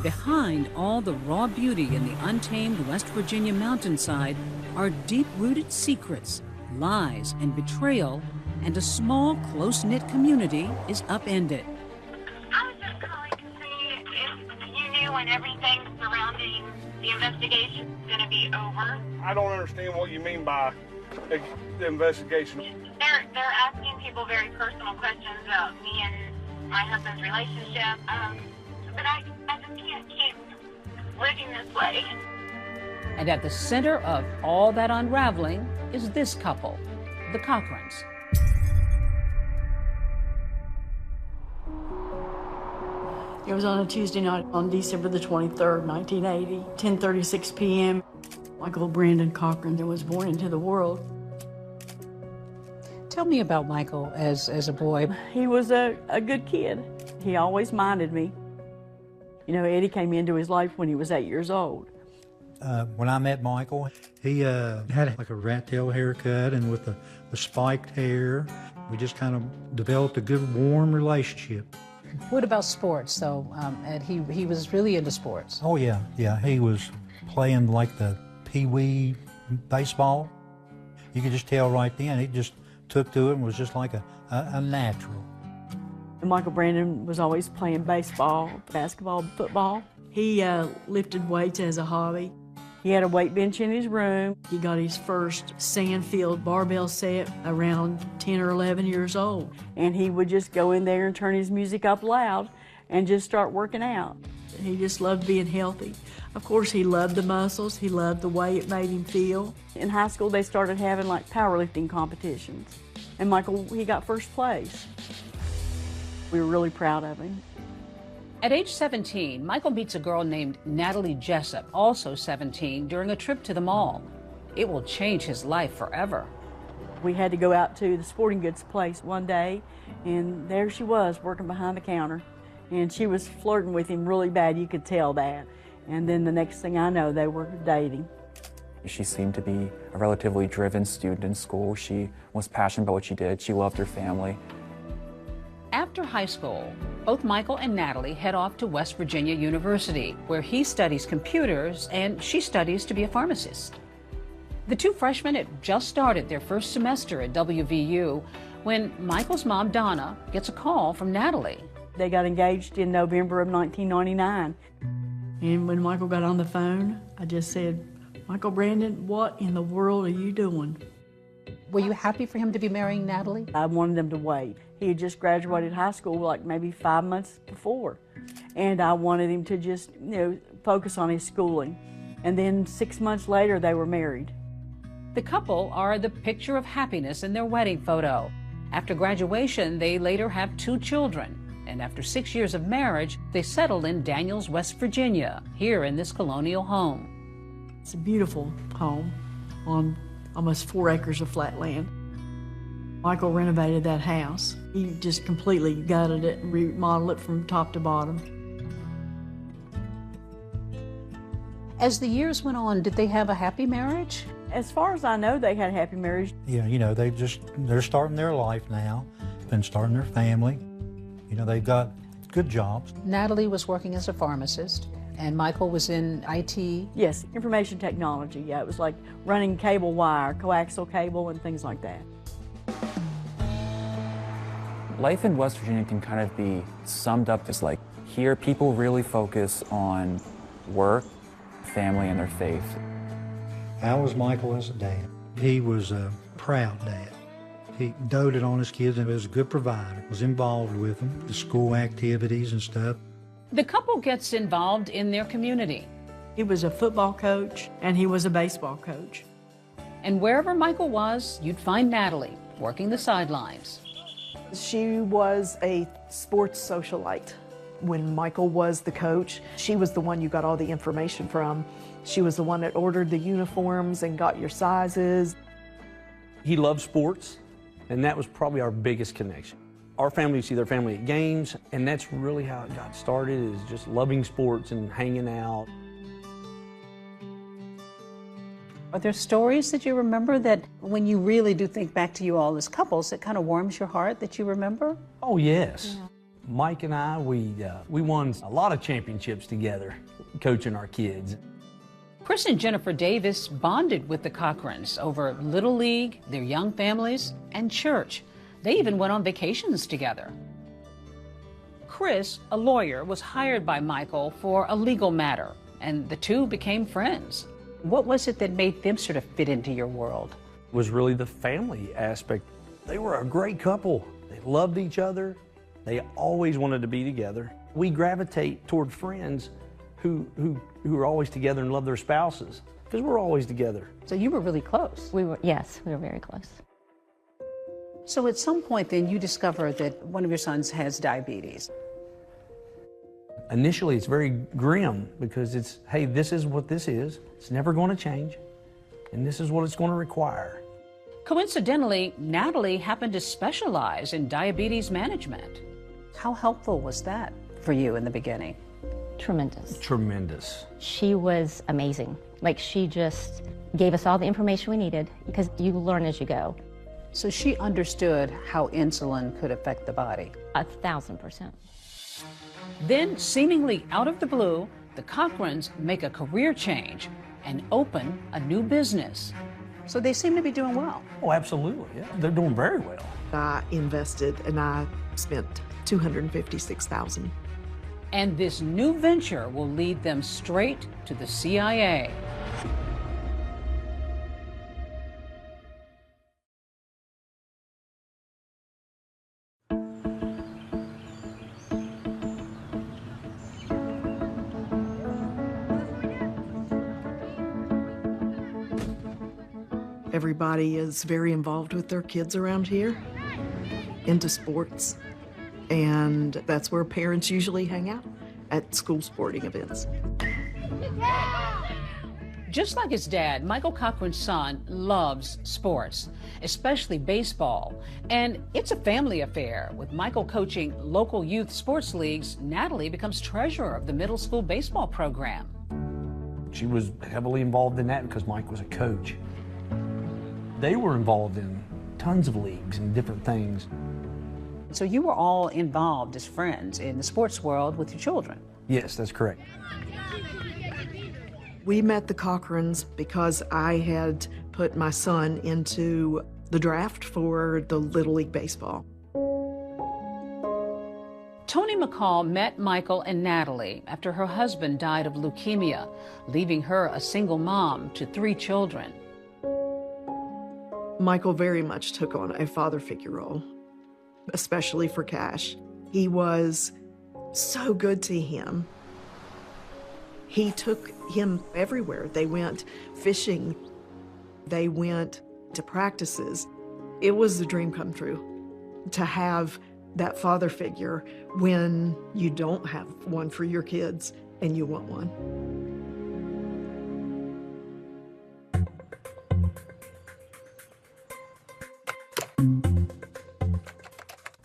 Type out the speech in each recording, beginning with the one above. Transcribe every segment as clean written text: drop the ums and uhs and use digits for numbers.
behind all the raw beauty in the untamed West Virginia mountainside are deep-rooted secrets, lies, and betrayal, and a small, close-knit community is upended. I was just calling to see if you knew when everything surrounding the investigation is going to be over. I don't understand what you mean by the investigation. They're asking people very personal questions about me and my husband's relationship, but I just can't keep living this way. And at the center of all that unraveling is this couple, the Cochrans. It was on a Tuesday night on December the 23rd, 1980, 10:36 p.m. Michael Brandon Cochran was born into the world. Tell me about Michael as a boy. He was a good kid. He always minded me. You know, Eddie came into his life when he was 8 years old. When I met Michael, he had like a rat tail haircut and with the spiked hair. We just kind of developed a good, warm relationship. What about sports, though? Ed, he was really into sports. Oh, yeah. He was playing like the pee-wee baseball. You could just tell right then. He just took to it and was just like a natural. And Michael Brandon was always playing baseball, basketball, football. He lifted weights as a hobby. He had a weight bench in his room. He got his first Sandfield barbell set around 10 or 11 years old. And he would just go in there and turn his music up loud and just start working out. He just loved being healthy. Of course, he loved the muscles. He loved the way it made him feel. In high school, they started having like powerlifting competitions. And Michael, he got first place. We were really proud of him. At age 17, Michael meets a girl named Natalie Jessup, also 17, during a trip to the mall. It will change his life forever. We had to go out to the sporting goods place one day, and there she was working behind the counter. And she was flirting with him really bad, you could tell that. And then the next thing I know, they were dating. She seemed to be a relatively driven student in school. She was passionate about what she did. She loved her family. After high school, both Michael and Natalie head off to West Virginia University, where he studies computers and she studies to be a pharmacist. The two freshmen had just started their first semester at WVU when Michael's mom, Donna, gets a call from Natalie. They got engaged in November of 1999. And when Michael got on the phone, I just said, "Michael Brandon, what in the world are you doing?" Were you happy for him to be marrying Natalie? I wanted him to wait. He had just graduated high school like maybe 5 months before. And I wanted him to just, focus on his schooling. And then 6 months later, they were married. The couple are the picture of happiness in their wedding photo. After graduation, they later have 2 children. And after 6 years of marriage, they settled in Daniels, West Virginia, here in this colonial home. It's a beautiful home on almost 4 acres of flat land. Michael renovated that house. He just completely gutted it and remodeled it from top to bottom. As the years went on, did they have a happy marriage? As far as I know, they had a happy marriage. Yeah, they're starting their life now, been starting their family. They've got good jobs. Natalie was working as a pharmacist, and Michael was in IT. Yes, information technology. Yeah, it was like running cable wire, coaxial cable, and things like that. Life in West Virginia can kind of be summed up as like, here people really focus on work, family, and their faith. How was Michael as a dad? He was a proud dad. He doted on his kids and was a good provider, was involved with them, the school activities and stuff. The couple gets involved in their community. He was a football coach and he was a baseball coach. And wherever Michael was, you'd find Natalie working the sidelines. She was a sports socialite. When Michael was the coach, she was the one you got all the information from. She was the one that ordered the uniforms and got your sizes. He loved sports, and that was probably our biggest connection. Our family, see their family at games, and that's really how it got started, is just loving sports and hanging out. Are there stories that you remember that when you really do think back to you all as couples, it kind of warms your heart that you remember? Oh, yes. Mike and I, we won a lot of championships together, coaching our kids. Chris and Jennifer Davis bonded with the Cochrans over Little League, their young families, and church. They even went on vacations together. Chris, a lawyer, was hired by Michael for a legal matter, and the two became friends. What was it that made them sort of fit into your world? It was really the family aspect. They were a great couple. They loved each other. They always wanted to be together. We gravitate toward friends who are always together and love their spouses, because we're always together. So you were really close. Yes, we were very close. So at some point then you discover that one of your sons has diabetes. Initially, it's very grim because it's, hey, this is what this is. It's never going to change, and this is what it's going to require. Coincidentally, Natalie happened to specialize in diabetes management. How helpful was that for you in the beginning? Tremendous. Tremendous. She was amazing. Like, she just gave us all the information we needed, because you learn as you go. So she understood how insulin could affect the body. 1,000%. Then, seemingly out of the blue, the Cochrans make a career change and open a new business. So they seem to be doing well. Oh, absolutely, yeah. They're doing very well. I invested and I spent $256,000. And this new venture will lead them straight to the CIA. Everybody is very involved with their kids around here, into sports, and that's where parents usually hang out, at school sporting events. Just like his dad, Michael Cochran's son loves sports, especially baseball. And it's a family affair. With Michael coaching local youth sports leagues, Natalie becomes treasurer of the middle school baseball program. She was heavily involved in that because Mike was a coach. They were involved in tons of leagues and different things. So you were all involved as friends in the sports world with your children? Yes, that's correct. We met the Cochrans because I had put my son into the draft for the Little League Baseball. Toni McCall met Michael and Natalie after her husband died of leukemia, leaving her a single mom to 3 children. Michael very much took on a father figure role, especially for Cash. He was so good to him. He took him everywhere. They went fishing. They went to practices. It was a dream come true to have that father figure when you don't have one for your kids and you want one.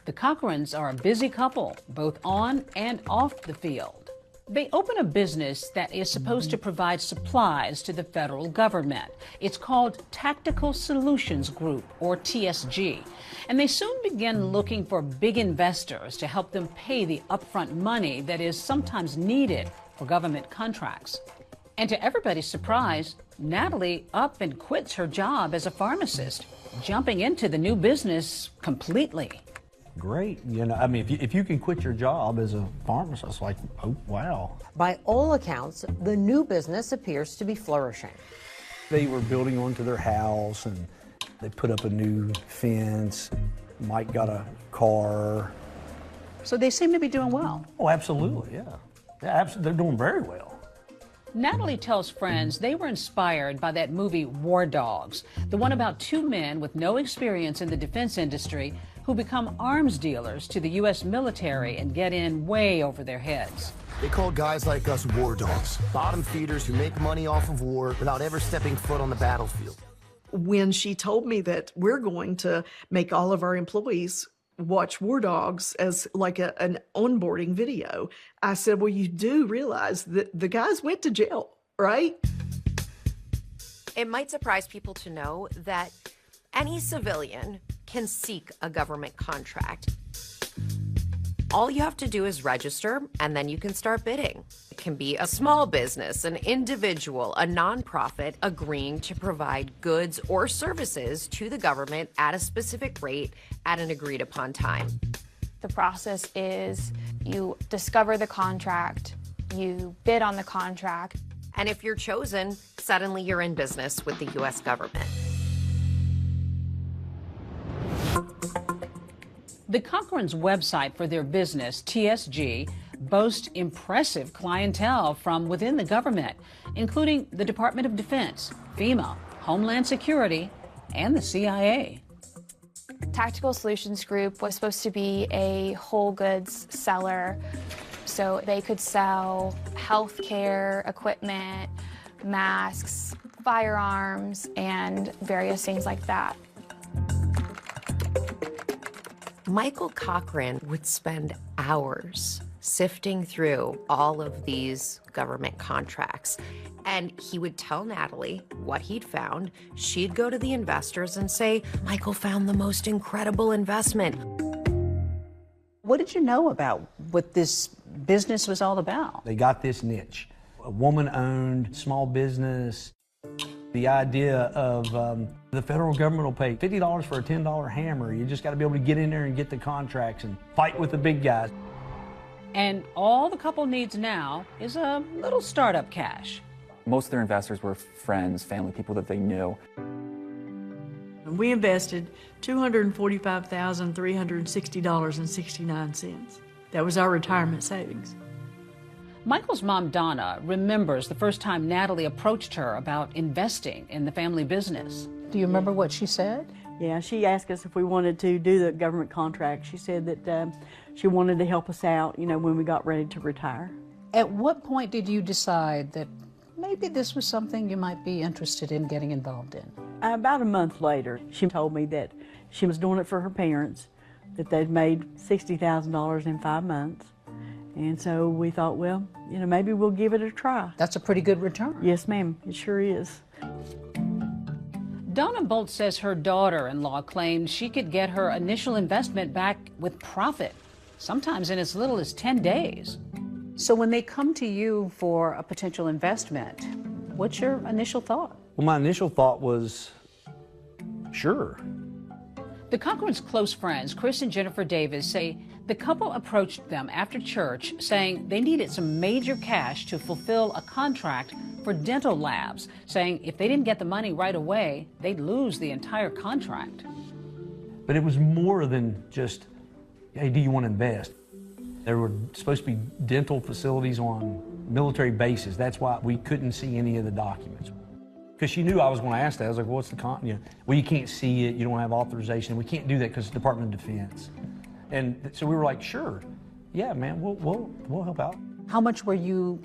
The Cochrans are a busy couple, both on and off the field. They open a business that is supposed to provide supplies to the federal government. It's called Tactical Solutions Group, or TSG, and they soon begin looking for big investors to help them pay the upfront money that is sometimes needed for government contracts. And to everybody's surprise, Natalie up and quits her job as a pharmacist, jumping into the new business completely. Great. You know, I mean, if you can quit your job as a pharmacist, like, oh, wow. By all accounts, the new business appears to be flourishing. They were building onto their house, and they put up a new fence. Mike got a car. So they seem to be doing well. Oh, absolutely, yeah. Yeah, they're doing very well. Natalie tells friends they were inspired by that movie War Dogs, the one about 2 men with no experience in the defense industry who become arms dealers to the U.S. military and get in way over their heads. They call guys like us war dogs, bottom feeders who make money off of war without ever stepping foot on the battlefield. When she told me that we're going to make all of our employees watch War Dogs as like an onboarding video, I said, well, you do realize that the guys went to jail, right? It might surprise people to know that any civilian can seek a government contract. All you have to do is register, and then you can start bidding. It can be a small business, an individual, a nonprofit agreeing to provide goods or services to the government at a specific rate at an agreed upon time. The process is you discover the contract, you bid on the contract. And if you're chosen, suddenly you're in business with the U.S. government. The Cochran's website for their business, TSG, boasts impressive clientele from within the government, including the Department of Defense, FEMA, Homeland Security, and the CIA. Tactical Solutions Group was supposed to be a whole goods seller, so they could sell healthcare equipment, masks, firearms, and various things like that. Michael Cochran would spend hours sifting through all of these government contracts. And he would tell Natalie what he'd found. She'd go to the investors and say, Michael found the most incredible investment. What did you know about what this business was all about? They got this niche, a woman-owned small business. The idea of the federal government will pay $50 for a $10 hammer. You just got to be able to get in there and get the contracts and fight with the big guys. And all the couple needs now is a little startup cash. Most of their investors were friends, family, people that they knew. We invested $245,360.69. That was our retirement savings. Michael's mom, Donna, remembers the first time Natalie approached her about investing in the family business. Do you remember what she said? Yeah, she asked us if we wanted to do the government contract. She said that she wanted to help us out, you know, when we got ready to retire. At what point did you decide that maybe this was something you might be interested in getting involved in? About a month later, she told me that she was doing it for her parents, that they'd made $60,000 in 5 months. And so we thought, well, you know, maybe we'll give it a try. That's a pretty good return. Yes, ma'am, it sure is. Donna Bolt says her daughter-in-law claimed she could get her initial investment back with profit, sometimes in as little as 10 days. So when they come to you for a potential investment, what's your initial thought? Well, my initial thought was, sure. The Cochran's close friends, Chris and Jennifer Davis, say the couple approached them after church saying they needed some major cash to fulfill a contract for dental labs, saying if they didn't get the money right away, they'd lose the entire contract. But it was more than just, hey, do you want to invest? There were supposed to be dental facilities on military bases. That's why we couldn't see any of the documents. Because she knew I was going to ask that. I was like, well, what's the you know, well, you can't see it, you don't have authorization. We can't do that because it's Department of Defense. And so we were like, sure, yeah, man, we'll help out. How much were you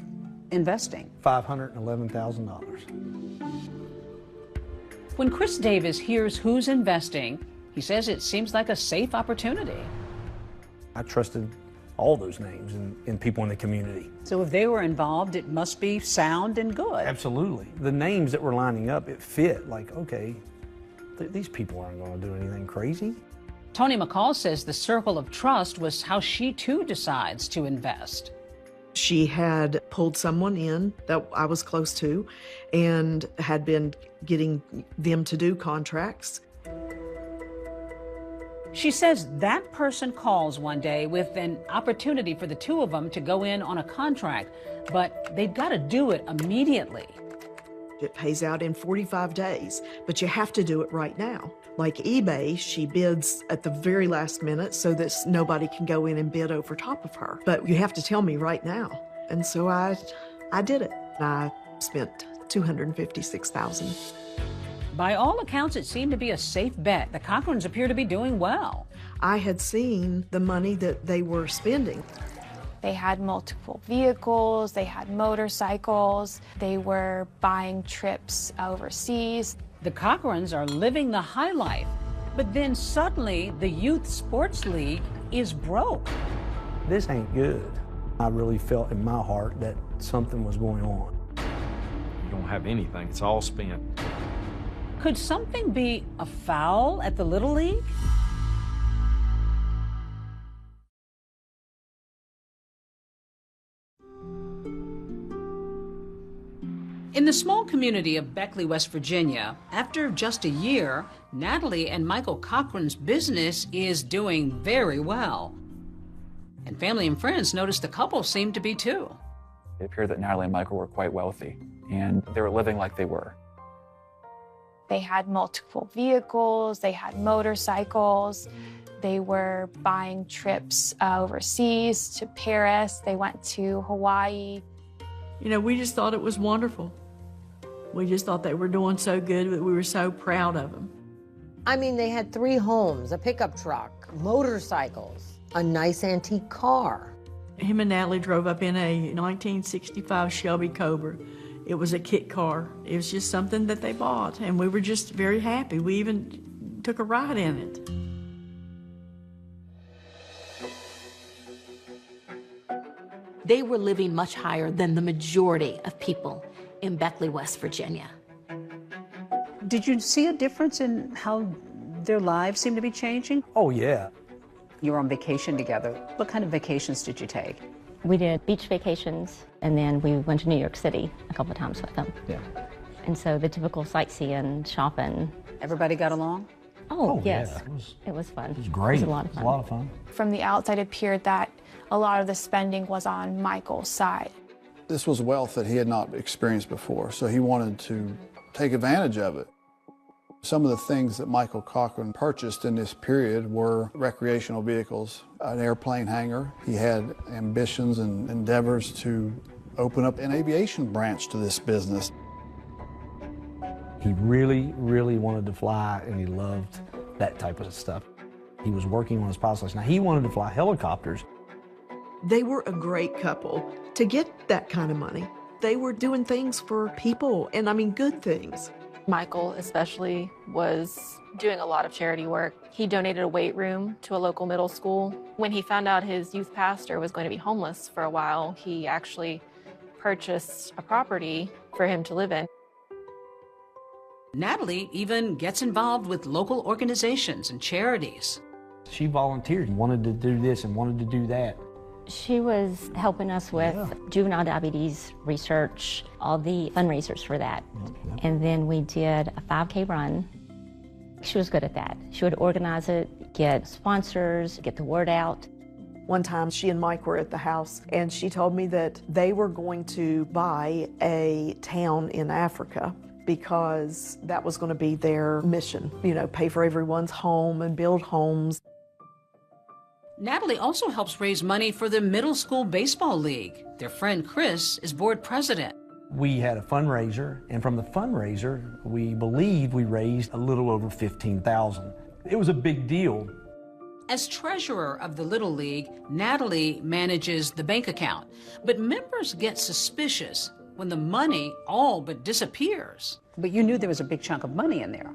investing? $511,000. When Chris Davis hears who's investing, he says it seems like a safe opportunity. I trusted all those names and people in the community. So if they were involved, it must be sound and good. Absolutely. The names that were lining up, it fit. Like, okay, these people aren't going to do anything crazy. Tony McCall says the circle of trust was how she too decides to invest. She had pulled someone in that I was close to and had been getting them to do contracts. She says that person calls one day with an opportunity for the two of them to go in on a contract, but they've got to do it immediately. It pays out in 45 days, but you have to do it right now. Like eBay, she bids at the very last minute so that nobody can go in and bid over top of her. But you have to tell me right now. And so I did it. I spent $256,000. By all accounts, it seemed to be a safe bet. The Cochrans appear to be doing well. I had seen the money that they were spending. They had multiple vehicles, they had motorcycles, they were buying trips overseas. The Cochrans are living the high life, but then suddenly the Youth Sports League is broke. This ain't good. I really felt in my heart that something was going on. You don't have anything, it's all spent. Could something be afoul at the Little League? In the small community of Beckley, West Virginia, after just a year, Natalie and Michael Cochran's business is doing very well. And family and friends noticed the couple seemed to be too. It appeared that Natalie and Michael were quite wealthy, and they were living like they were. They had multiple vehicles, they had motorcycles, they were buying trips overseas to Paris, they went to Hawaii. You know, we just thought it was wonderful. We just thought they were doing so good that we were so proud of them. I mean, they had 3 homes, a pickup truck, motorcycles, a nice antique car. Him and Natalie drove up in a 1965 Shelby Cobra. It was a kit car. It was just something that they bought, and we were just very happy. We even took a ride in it. They were living much higher than the majority of people in Beckley, West Virginia. Did you see a difference in how their lives seem to be changing? Oh, yeah. You were on vacation together. What kind of vacations did you take? We did beach vacations, and then we went to New York City a couple of times with them. Yeah. And so the typical sightseeing, shopping. Everybody got along? Oh, yes. Yeah, it was fun. It was great. It was a lot of fun. It was a lot of fun. From the outside, it appeared that a lot of the spending was on Michael's side. This was wealth that he had not experienced before, so he wanted to take advantage of it. Some of the things that Michael Cochran purchased in this period were recreational vehicles, an airplane hangar. He had ambitions and endeavors to open up an aviation branch to this business. He really, really wanted to fly, and he loved that type of stuff. He was working on his pilot's license. Now, he wanted to fly helicopters. They were a great couple to get that kind of money. They were doing things for people, and I mean good things. Michael especially was doing a lot of charity work. He donated a weight room to a local middle school. When he found out his youth pastor was going to be homeless for a while, he actually purchased a property for him to live in. Natalie even gets involved with local organizations and charities. She volunteered, wanted to do this and wanted to do that. She was helping us with juvenile diabetes research, all the fundraisers for that. And then we did a 5K run. She was good at that. She would organize it, get sponsors, get the word out. One time she and Mike were at the house, and she told me that they were going to buy a town in Africa because that was going to be their mission, you know, pay for everyone's home and build homes. Natalie also helps raise money for the middle school baseball league. Their friend Chris is board president. We had a fundraiser, and from the fundraiser, we believe we raised a little over $15,000. It was a big deal. As treasurer of the Little League, Natalie manages the bank account, but members get suspicious when the money all but disappears. But you knew there was a big chunk of money in there.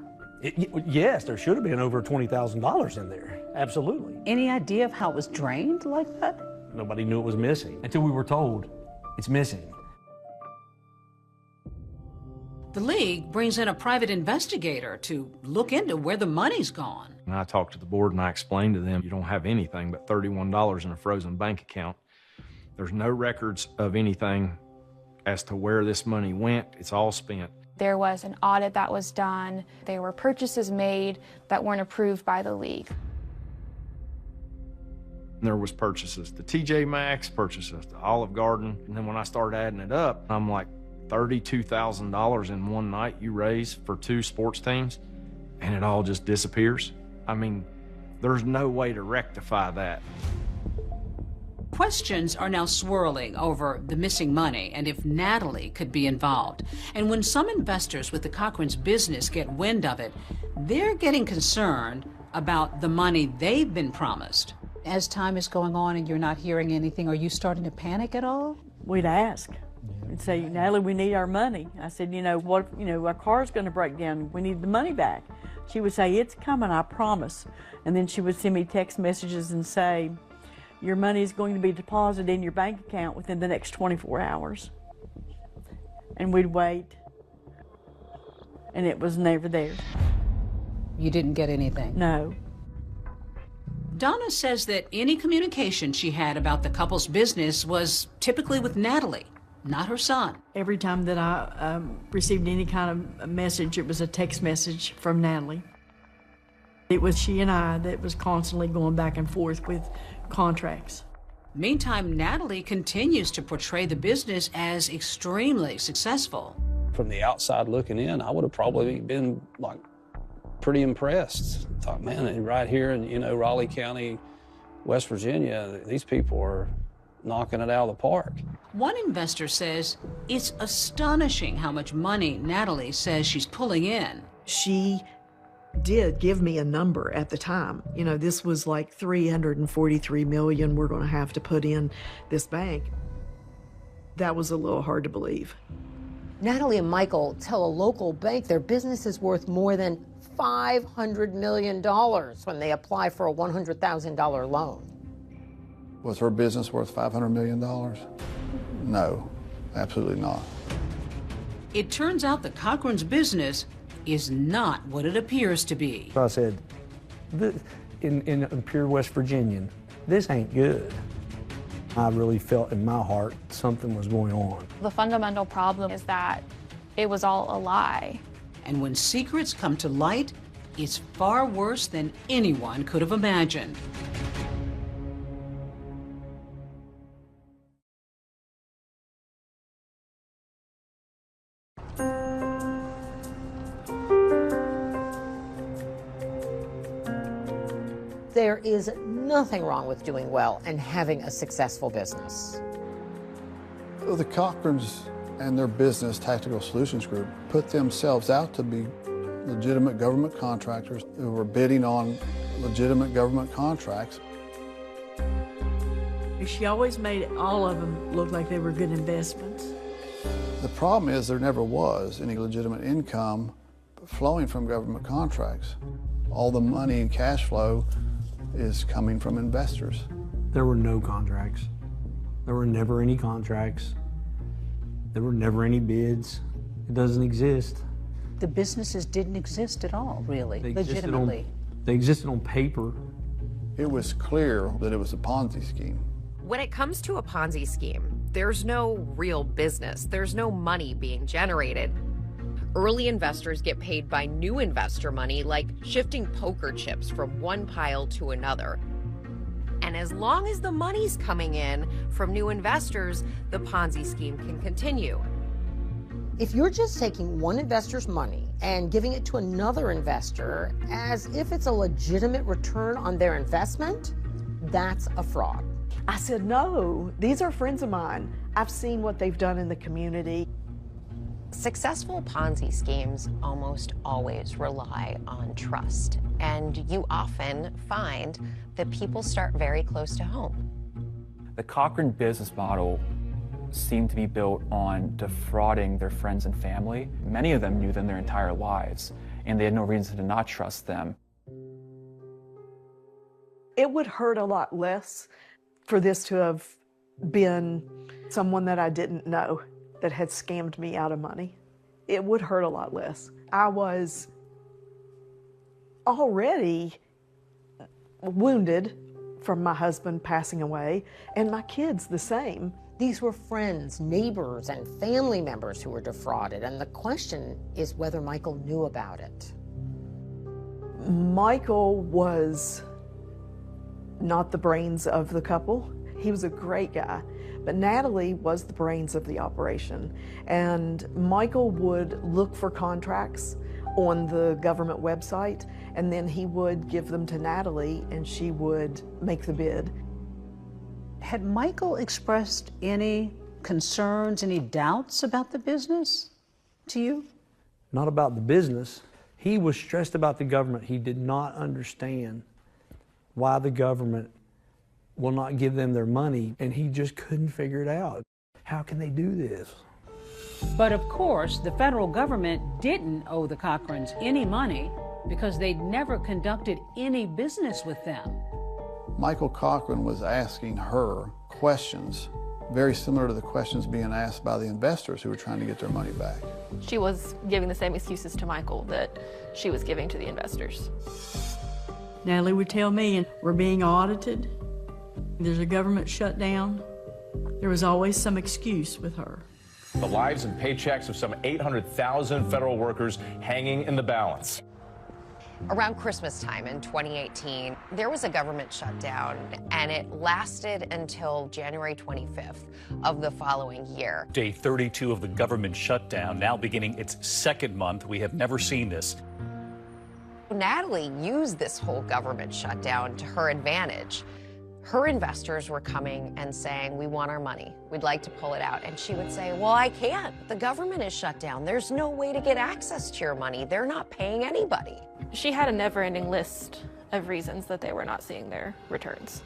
Yes, there should have been over $20,000 in there. Absolutely. Any idea of how it was drained like that? Nobody knew it was missing until we were told it's missing. The league brings in a private investigator to look into where the money's gone. And I talked to the board and I explained to them, you don't have anything but $31 in a frozen bank account. There's no records of anything as to where this money went. It's all spent. There was an audit that was done. There were purchases made that weren't approved by the league. There was purchases to TJ Maxx, purchases to Olive Garden, and then when I started adding it up, I'm like, $32,000 in one night you raise for 2 sports teams, and it all just disappears? I mean, there's no way to rectify that. Questions are now swirling over the missing money and if Natalie could be involved. And when some investors with the Cochran's business get wind of it, they're getting concerned about the money they've been promised. As time is going on and you're not hearing anything, are you starting to panic at all? We'd ask and say, Natalie, we need our money. I said, our car's going to break down. We need the money back. She would say, it's coming, I promise. And then she would send me text messages and say, your money is going to be deposited in your bank account within the next 24 hours. And we'd wait, and it was never there. You didn't get anything? No. Donna says that any communication she had about the couple's business was typically with Natalie. not her son. Every time that I received any kind of message, it was a text message from Natalie. It was she and I that was constantly going back and forth with contracts. Meantime, Natalie continues to portray the business as extremely successful. From the outside looking in, I would have probably been like pretty impressed. Thought, man, right here in, Raleigh County, West Virginia, these people are knocking it out of the park. One investor says it's astonishing how much money Natalie says she's pulling in. She did give me a number at the time. This was like $343 million we're going to have to put in this bank. That was a little hard to believe. Natalie and Michael tell a local bank their business is worth more than $500 million when they apply for a $100,000 loan. Was her business worth $500 million? No, absolutely not. It turns out that Cochran's business is not what it appears to be. I said, in pure West Virginian, this ain't good. I really felt in my heart something was going on. The fundamental problem is that it was all a lie. And when secrets come to light, it's far worse than anyone could have imagined. There is nothing wrong with doing well and having a successful business. Well, the Cochrans and their business, Tactical Solutions Group, put themselves out to be legitimate government contractors who were bidding on legitimate government contracts. She always made all of them look like they were good investments. The problem is there never was any legitimate income flowing from government contracts. All the money and cash flow is coming from investors. There were no contracts. There were never any contracts. There were never any bids. It doesn't exist. The businesses didn't exist at all, really, legitimately. They existed on paper. It was clear that it was a Ponzi scheme. When it comes to a Ponzi scheme, there's no real business. There's no money being generated. Early investors get paid by new investor money, like shifting poker chips from one pile to another. And as long as the money's coming in from new investors, the Ponzi scheme can continue. If you're just taking one investor's money and giving it to another investor as if it's a legitimate return on their investment, that's a fraud. I said, no, these are friends of mine. I've seen what they've done in the community. Successful Ponzi schemes almost always rely on trust, and you often find that people start very close to home. The Cochran business model seemed to be built on defrauding their friends and family. Many of them knew them their entire lives, and they had no reason to not trust them. It would hurt a lot less for this to have been someone that I didn't know that had scammed me out of money. It would hurt a lot less. I was already wounded from my husband passing away, and my kids the same. These were friends, neighbors, and family members who were defrauded, and the question is whether Michael knew about it. Michael was not the brains of the couple. He was a great guy, but Natalie was the brains of the operation. And Michael would look for contracts on the government website, and then he would give them to Natalie, and she would make the bid. Had Michael expressed any concerns, any doubts about the business to you? Not about the business. He was stressed about the government. He did not understand why the government will not give them their money, and he just couldn't figure it out. How can they do this? But of course, the federal government didn't owe the Cochrans any money because they'd never conducted any business with them. Michael Cochran was asking her questions very similar to the questions being asked by the investors who were trying to get their money back. She was giving the same excuses to Michael that she was giving to the investors. Natalie would tell me, and we're being audited. There's a government shutdown. There was always some excuse with her. The lives and paychecks of some 800,000 federal workers hanging in the balance. Around Christmas time in 2018, there was a government shutdown, and it lasted until January 25th of the following year. Day 32 of the government shutdown, now beginning its second month. We have never seen this. Natalie used this whole government shutdown to her advantage. Her investors were coming and saying, we want our money. We'd like to pull it out. And she would say, well, I can't. The government is shut down. There's no way to get access to your money. They're not paying anybody. She had a never-ending list of reasons that they were not seeing their returns.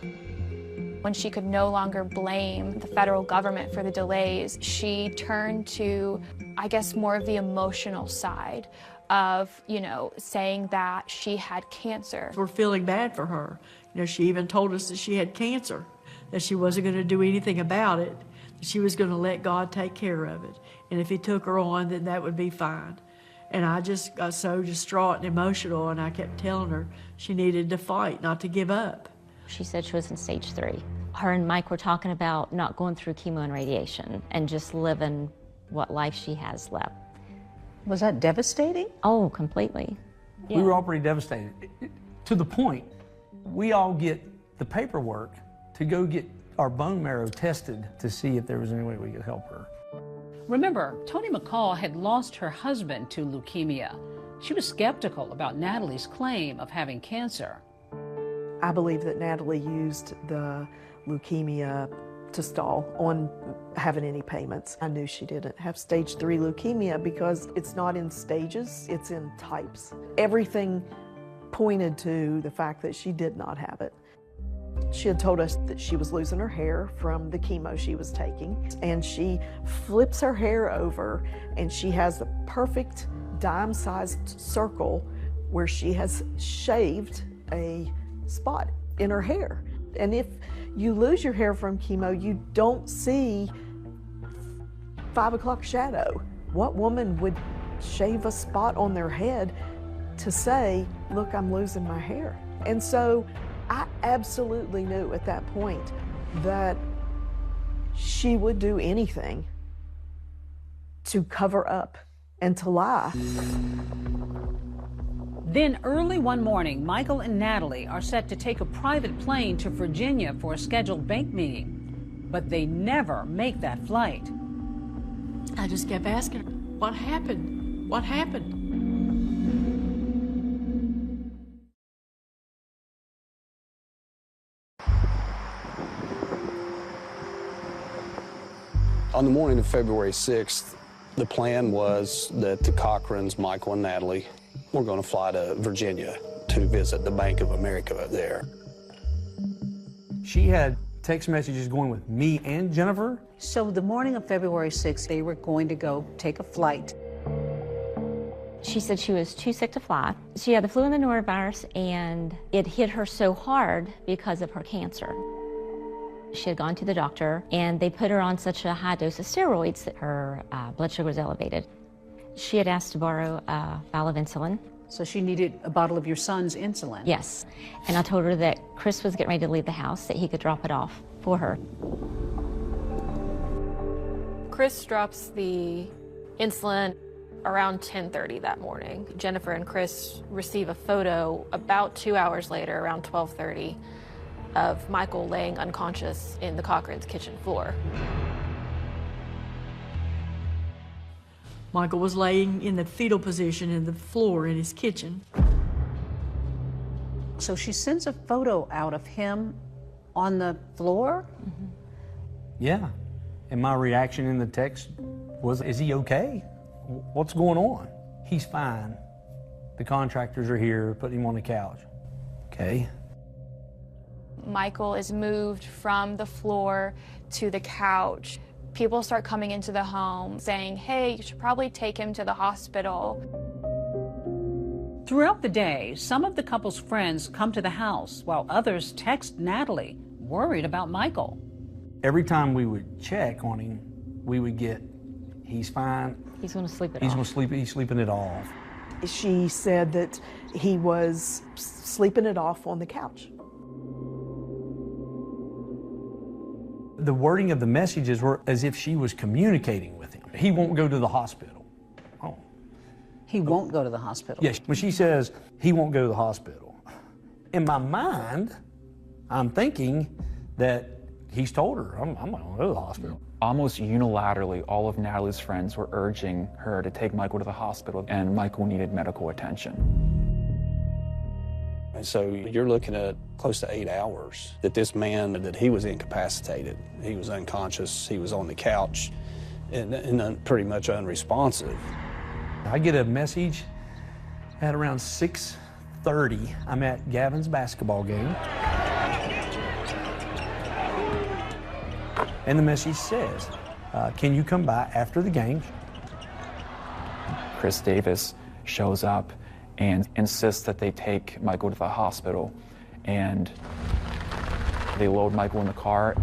When she could no longer blame the federal government for the delays, she turned to, I guess, more of the emotional side of, saying that she had cancer. We're feeling bad for her. She even told us that she had cancer, that she wasn't going to do anything about it, that she was going to let God take care of it. And if he took her on, then that would be fine. And I just got so distraught and emotional, and I kept telling her she needed to fight, not to give up. She said she was in stage 3. Her and Mike were talking about not going through chemo and radiation and just living what life she has left. Was that devastating? Oh, completely. We were all pretty devastated, to the point we all get the paperwork to go get our bone marrow tested to see if there was any way we could help her. Remember, Toni McCall had lost her husband to leukemia. She was skeptical about Natalie's claim of having cancer. I believe that Natalie used the leukemia to stall on having any payments. I knew she didn't have stage 3 leukemia because it's not in stages, it's in types. Everything pointed to the fact that she did not have it. She had told us that she was losing her hair from the chemo she was taking, and she flips her hair over and she has the perfect dime-sized circle where she has shaved a spot in her hair. And if you lose your hair from chemo, you don't see 5 o'clock shadow. What woman would shave a spot on their head to say, look, I'm losing my hair? And so I absolutely knew at that point that she would do anything to cover up and to lie. Then early one morning, Michael and Natalie are set to take a private plane to Virginia for a scheduled bank meeting, but they never make that flight. I just kept asking her, what happened? What happened? On the morning of February 6th, the plan was that the Cochrans, Michael and Natalie, were going to fly to Virginia to visit the Bank of America there. She had text messages going with me and Jennifer. So the morning of February 6th, they were going to go take a flight. She said she was too sick to fly. She had the flu and the norovirus, and it hit her so hard because of her cancer. She had gone to the doctor, and they put her on such a high dose of steroids that her blood sugar was elevated. She had asked to borrow a vial of insulin. So she needed a bottle of your son's insulin? Yes. And I told her that Chris was getting ready to leave the house, that he could drop it off for her. Chris drops the insulin around 10:30 that morning. Jennifer and Chris receive a photo about 2 hours later, around 12:30, of Michael laying unconscious in the Cochrans' kitchen floor. Michael was laying in the fetal position in the floor in his kitchen. So she sends a photo out of him on the floor? Mm-hmm. Yeah. And my reaction in the text was, is he okay? What's going on? He's fine. The contractors are here, put him on the couch. Okay. Michael is moved from the floor to the couch. People start coming into the home saying, hey, you should probably take him to the hospital. Throughout the day, some of the couple's friends come to the house while others text Natalie, worried about Michael. Every time we would check on him, we would get, he's fine. He's going to sleep it off. He's going to sleep, he's sleeping it off. She said that he was sleeping it off on the couch. the wording of the messages were as if she was communicating with him. He won't go to the hospital. Oh. He won't go to the hospital? Yes, when she says he won't go to the hospital, in my mind, I'm thinking that he's told her, I'm not going to go to the hospital. Almost unilaterally, all of Natalie's friends were urging her to take Michael to the hospital, and Michael needed medical attention. And so you're looking at close to 8 hours that this man, that he was incapacitated. He was unconscious, he was on the couch, and pretty much unresponsive. I get a message at around 6:30. I'm at Gavin's basketball game. And the message says, can you come by after the game? Chris Davis shows up and insists that they take Michael to the hospital, and they load Michael in the car.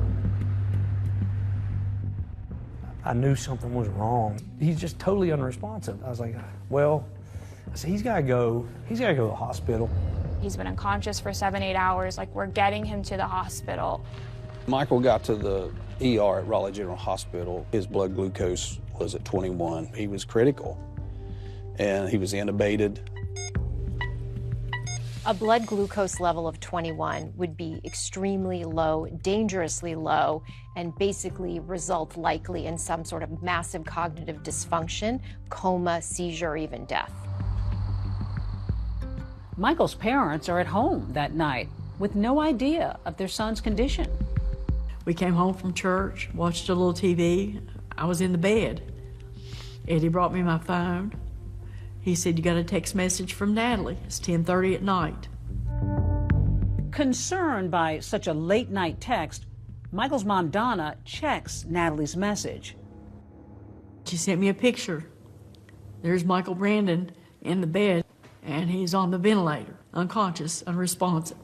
I knew something was wrong. He's just totally unresponsive. I was like, well, I said, he's gotta go to the hospital. He's been unconscious for 7-8 hours. Like, we're getting him to the hospital. Michael got to the ER at Raleigh General Hospital. His blood glucose was at 21. He was critical, and he was intubated. A blood glucose level of 21 would be extremely low, dangerously low, and basically result likely in some sort of massive cognitive dysfunction, coma, seizure, or even death. Michael's parents are at home that night with no idea of their son's condition. We came home from church, watched a little TV. I was in the bed. Eddie brought me my phone. He said, you got a text message from Natalie. It's 10:30 at night. Concerned by such a late night text, Michael's mom, Donna, checks Natalie's message. She sent me a picture. There's Michael Brandon in the bed, and he's on the ventilator, unconscious, unresponsive.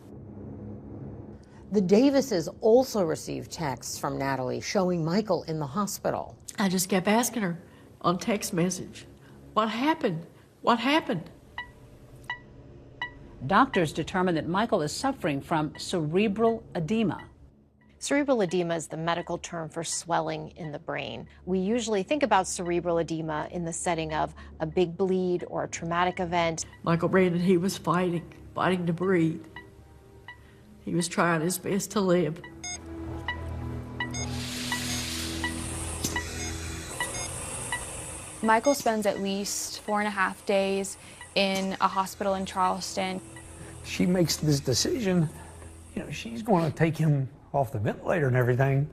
The Davises also received texts from Natalie showing Michael in the hospital. I just kept asking her on text message, what happened? What happened? Doctors determined that Michael is suffering from cerebral edema. Cerebral edema is the medical term for swelling in the brain. We usually think about cerebral edema in the setting of a big bleed or a traumatic event. Michael Brandon, he was fighting to breathe. He was trying his best to live. Michael spends at least 4.5 days in a hospital in Charleston. She makes this decision, you know, she's going to take him off the ventilator and everything.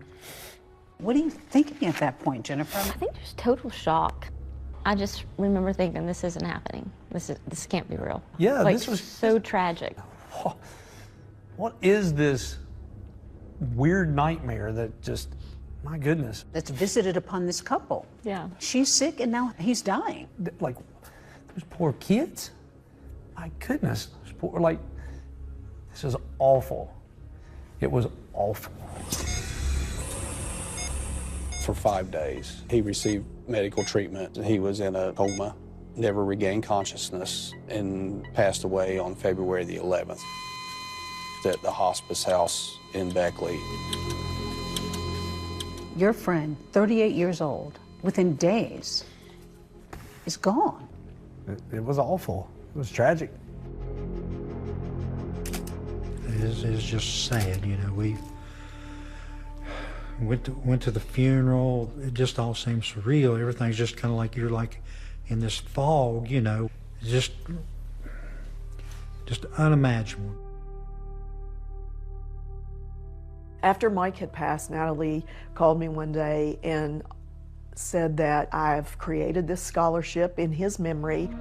What are you thinking at that point, Jennifer? I think there's total shock. I just remember thinking, this isn't happening. This can't be real. Yeah, like, this was so tragic. What is this weird nightmare that just, my goodness. That's visited upon this couple. Yeah. She's sick and now he's dying. Like, those poor kids. My goodness. Like, this is awful. It was awful. For 5 days, he received medical treatment. He was in a coma, never regained consciousness, and passed away on February the 11th at the hospice house in Beckley. Your friend, 38 years old, within days, is gone. It was awful. It was tragic. It's just sad, you know. We went to the funeral. It just all seems surreal. Everything's just kind of like you're like in this fog, you know. It's just unimaginable. After Mike had passed, Natalie called me one day and said that I've created this scholarship in his memory.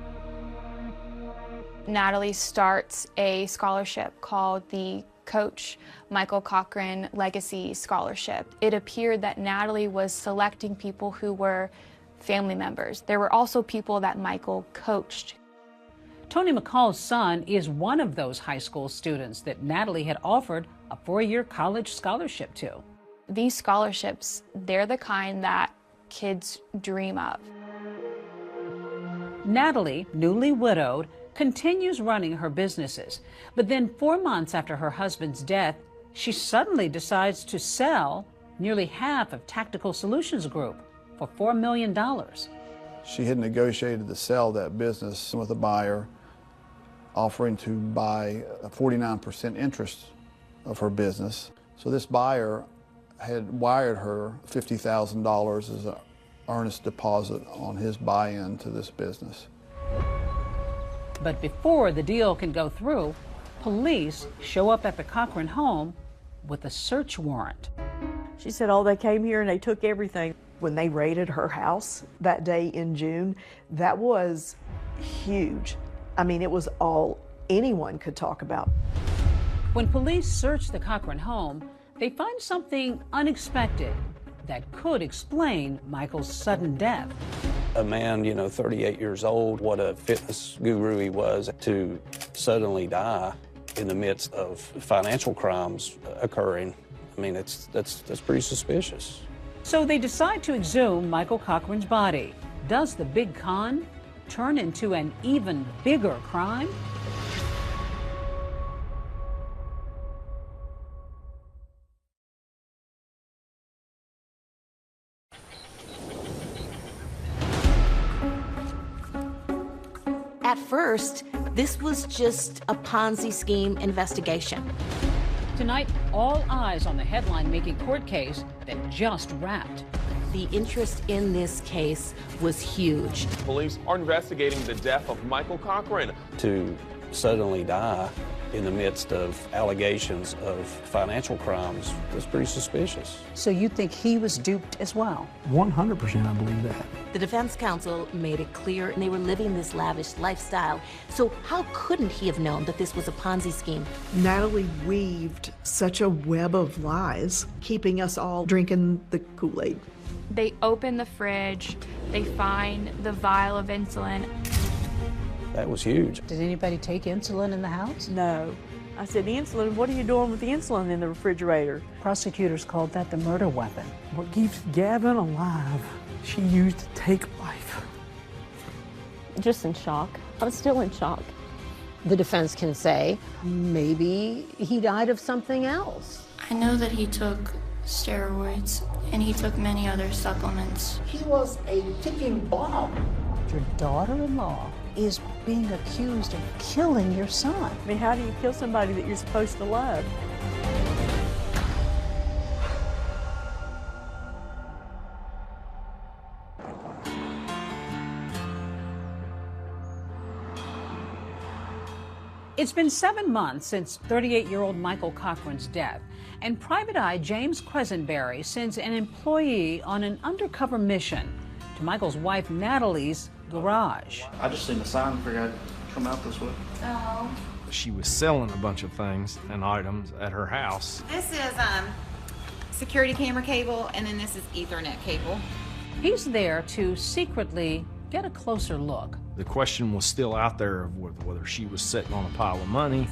Natalie starts a scholarship called the Coach Michael Cochran Legacy Scholarship. It appeared that Natalie was selecting people who were family members. There were also people that Michael coached. Tony McCall's son is one of those high school students that Natalie had offered a 4-year college scholarship to. These scholarships, they're the kind that kids dream of. Natalie, newly widowed, continues running her businesses. But then 4 months after her husband's death, she suddenly decides to sell nearly half of Tactical Solutions Group, for $4 million. She had negotiated to sell that business with a buyer, offering to buy a 49% interest of her business. So this buyer had wired her $50,000 as an earnest deposit on his buy-in to this business. But before the deal can go through, police show up at the Cochran home with a search warrant. She said, oh, they came here and they took everything. When they raided her house that day in June, that was huge. I mean, it was all anyone could talk about. When police search the Cochran home, they find something unexpected that could explain Michael's sudden death. A man, 38 years old, what a fitness guru he was, to suddenly die in the midst of financial crimes occurring. I mean, that's pretty suspicious. So they decide to exhume Michael Cochran's body. Does the big con turn into an even bigger crime? At first, this was just a Ponzi scheme investigation. Tonight, all eyes on the headline-making court case that just wrapped. The interest in this case was huge. Police are investigating the death of Michael Cochran. To suddenly die in the midst of allegations of financial crimes was pretty suspicious. So you think he was duped as well? 100% I believe that. The defense counsel made it clear they were living this lavish lifestyle. So how couldn't he have known that this was a Ponzi scheme? Natalie weaved such a web of lies, keeping us all drinking the Kool-Aid. They open the fridge, they find the vial of insulin. That was huge. Did anybody take insulin in the house? No. I said, insulin, what are you doing with the insulin in the refrigerator? Prosecutors called that the murder weapon. What keeps Gavin alive, she used to take life. Just in shock. I'm still in shock. The defense can say, maybe he died of something else. I know that he took steroids and he took many other supplements. He was a ticking bomb. Your daughter-in-law is being accused of killing your son. I mean, how do you kill somebody that you're supposed to love? It's been 7 months since 38-year-old Michael Cochran's death, and Private Eye James Quisenberry sends an employee on an undercover mission to Michael's wife Natalie's garage. I just seen the sign, figured I'd come out this way. Oh. She was selling a bunch of things and items at her house. This is security camera cable, and then this is Ethernet cable. He's there to secretly get a closer look. The question was still out there of whether she was sitting on a pile of money,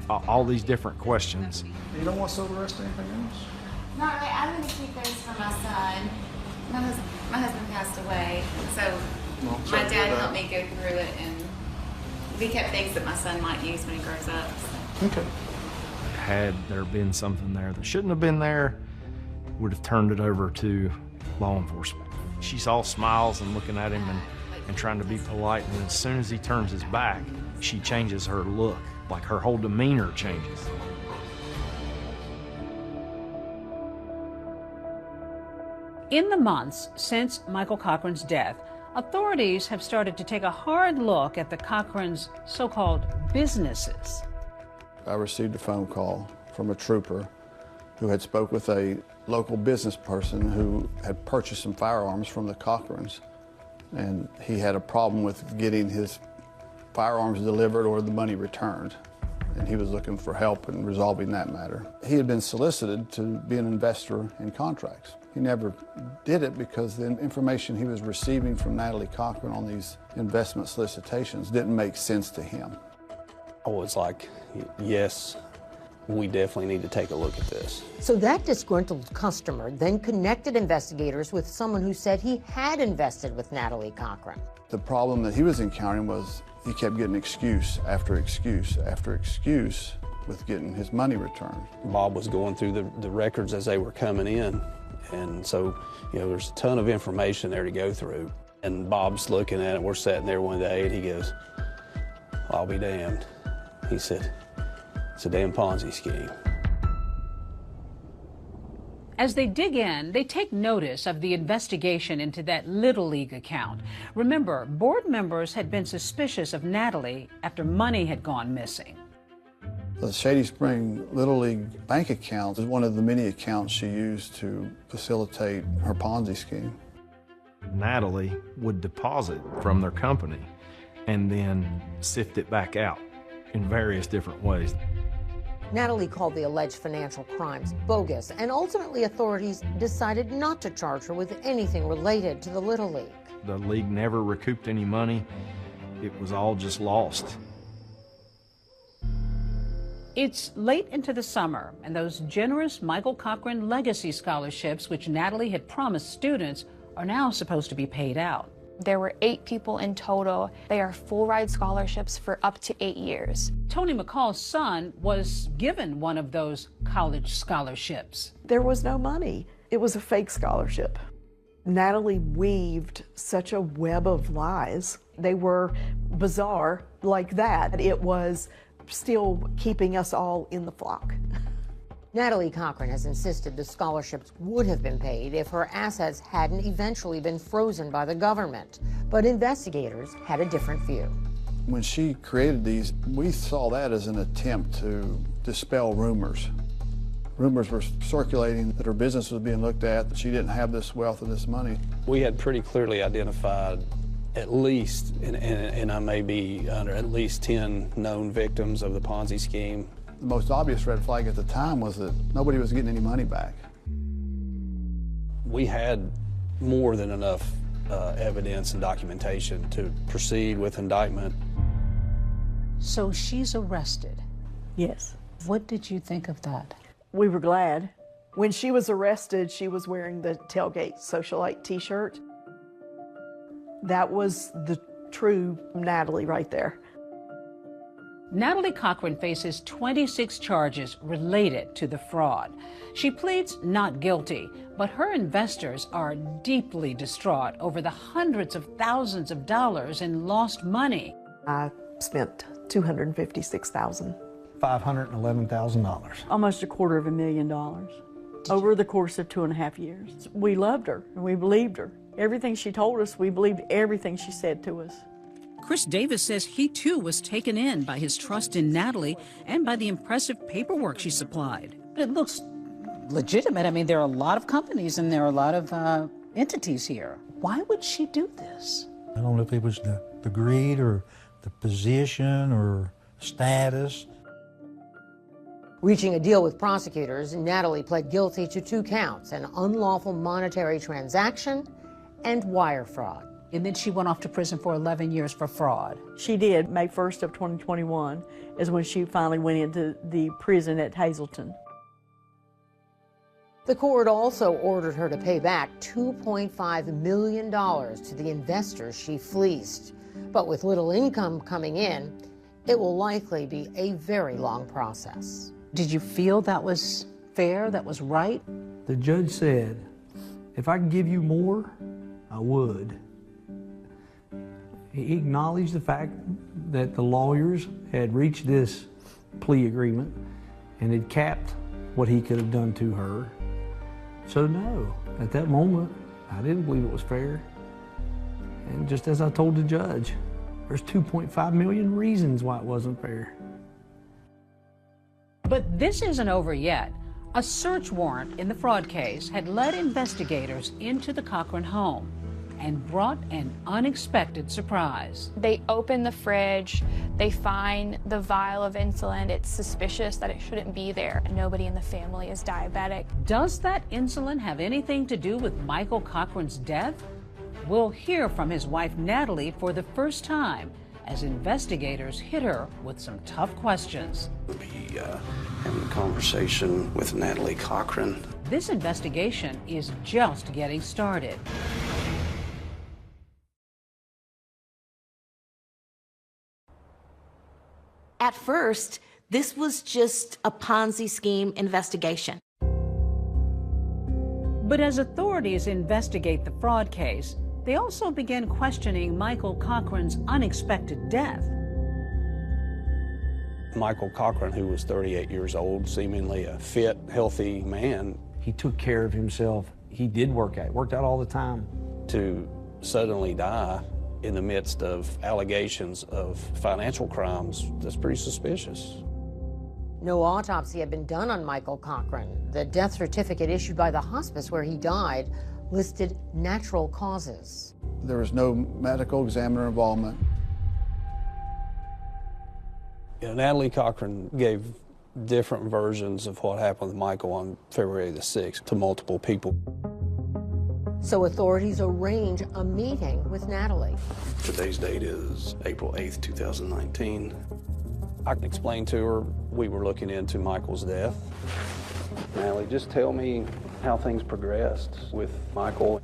all these different questions. You don't want to sell the rest of anything else? Not really. I'm going to keep those for my son. My husband passed away, so my dad helped me go through it, and we kept things that my son might use when he grows up. So. Okay. Had there been something there that shouldn't have been there, would have turned it over to law enforcement. She's all smiles and looking at him and trying to be polite, and as soon as he turns his back, she changes her look, like her whole demeanor changes. In the months since Michael Cochran's death, authorities have started to take a hard look at the Cochrans' so-called businesses. I received a phone call from a trooper who had spoke with a local business person who had purchased some firearms from the Cochrans, and he had a problem with getting his firearms delivered or the money returned, and he was looking for help in resolving that matter. He had been solicited to be an investor in contracts. He never did it because the information he was receiving from Natalie Cochran on these investment solicitations didn't make sense to him. I was like, yes, we definitely need to take a look at this. So that disgruntled customer then connected investigators with someone who said he had invested with Natalie Cochran. The problem that he was encountering was he kept getting excuse after excuse after excuse with getting his money returned. Bob was going through the records as they were coming in, And so, there's a ton of information there to go through. And Bob's looking at it. We're sitting there one day, and he goes, "I'll be damned." He said, "It's a damn Ponzi scheme." As they dig in, they take notice of the investigation into that Little League account. Remember, board members had been suspicious of Natalie after money had gone missing. The Shady Spring Little League bank account is one of the many accounts she used to facilitate her Ponzi scheme. Natalie would deposit from their company and then sift it back out in various different ways. Natalie called the alleged financial crimes bogus, and ultimately authorities decided not to charge her with anything related to the Little League. The league never recouped any money. It was all just lost. It's late into the summer, and those generous Michael Cochran legacy scholarships, which Natalie had promised students, are now supposed to be paid out. There were 8 people in total. They are full-ride scholarships for up to 8 years. Tony McCall's son was given one of those college scholarships. There was no money. It was a fake scholarship. Natalie weaved such a web of lies. They were bizarre like that. It was still keeping us all in the flock. Natalie Cochran has insisted the scholarships would have been paid if her assets hadn't eventually been frozen by the government. But investigators had a different view. When she created these, we saw that as an attempt to dispel rumors. Rumors were circulating that her business was being looked at, that she didn't have this wealth and this money. We had pretty clearly identified at least, and I may be under at least 10 known victims of the Ponzi scheme. The most obvious red flag at the time was that nobody was getting any money back. We had more than enough evidence and documentation to proceed with indictment. So she's arrested. Yes. What did you think of that? We were glad. When she was arrested, she was wearing the Tailgate Socialite t-shirt. That was the true Natalie right there. Natalie Cochran faces 26 charges related to the fraud. She pleads not guilty, but her investors are deeply distraught over the hundreds of thousands of dollars in lost money. I spent $256,000. $511,000. Almost $250,000 over the course of 2.5 years. We loved her and we believed her. Everything she told us, we believed everything she said to us. Chris Davis says he too was taken in by his trust in Natalie and by the impressive paperwork she supplied. It looks legitimate. I mean, there are a lot of companies and there are a lot of entities here. Why would she do this? I don't know if it was the greed or the position or status. Reaching a deal with prosecutors, Natalie pled guilty to 2 counts, an unlawful monetary transaction and wire fraud. And then she went off to prison for 11 years for fraud. She did. May 1st of 2021 is when she finally went into the prison at Hazleton. The court also ordered her to pay back $2.5 million to the investors she fleeced. But with little income coming in, it will likely be a very long process. Did you feel that was fair, that was right? The judge said, if I could give you more, I would. He acknowledged the fact that the lawyers had reached this plea agreement and had capped what he could have done to her. So no, at that moment, I didn't believe it was fair. And just as I told the judge, there's 2.5 million reasons why it wasn't fair. But this isn't over yet. A search warrant in the fraud case had led investigators into the Cochran home and brought an unexpected surprise. They open the fridge, they find the vial of insulin. It's suspicious that it shouldn't be there. Nobody in the family is diabetic. Does that insulin have anything to do with Michael Cochran's death? We'll hear from his wife Natalie for the first time as investigators hit her with some tough questions. We'll be having a conversation with Natalie Cochran. This investigation is just getting started. At first, this was just a Ponzi scheme investigation. But as authorities investigate the fraud case, they also began questioning Michael Cochran's unexpected death. Michael Cochran, who was 38 years old, seemingly a fit, healthy man. He took care of himself. He did work out all the time. To suddenly die in the midst of allegations of financial crimes, that's pretty suspicious. No autopsy had been done on Michael Cochran. The death certificate issued by the hospice where he died listed natural causes. There was no medical examiner involvement. You know, Natalie Cochran gave different versions of what happened with Michael on February the 6th to multiple people. So authorities arrange a meeting with Natalie. Today's date is April 8th, 2019. I explained to her we were looking into Michael's death. Natalie, just tell me how things progressed with Michael.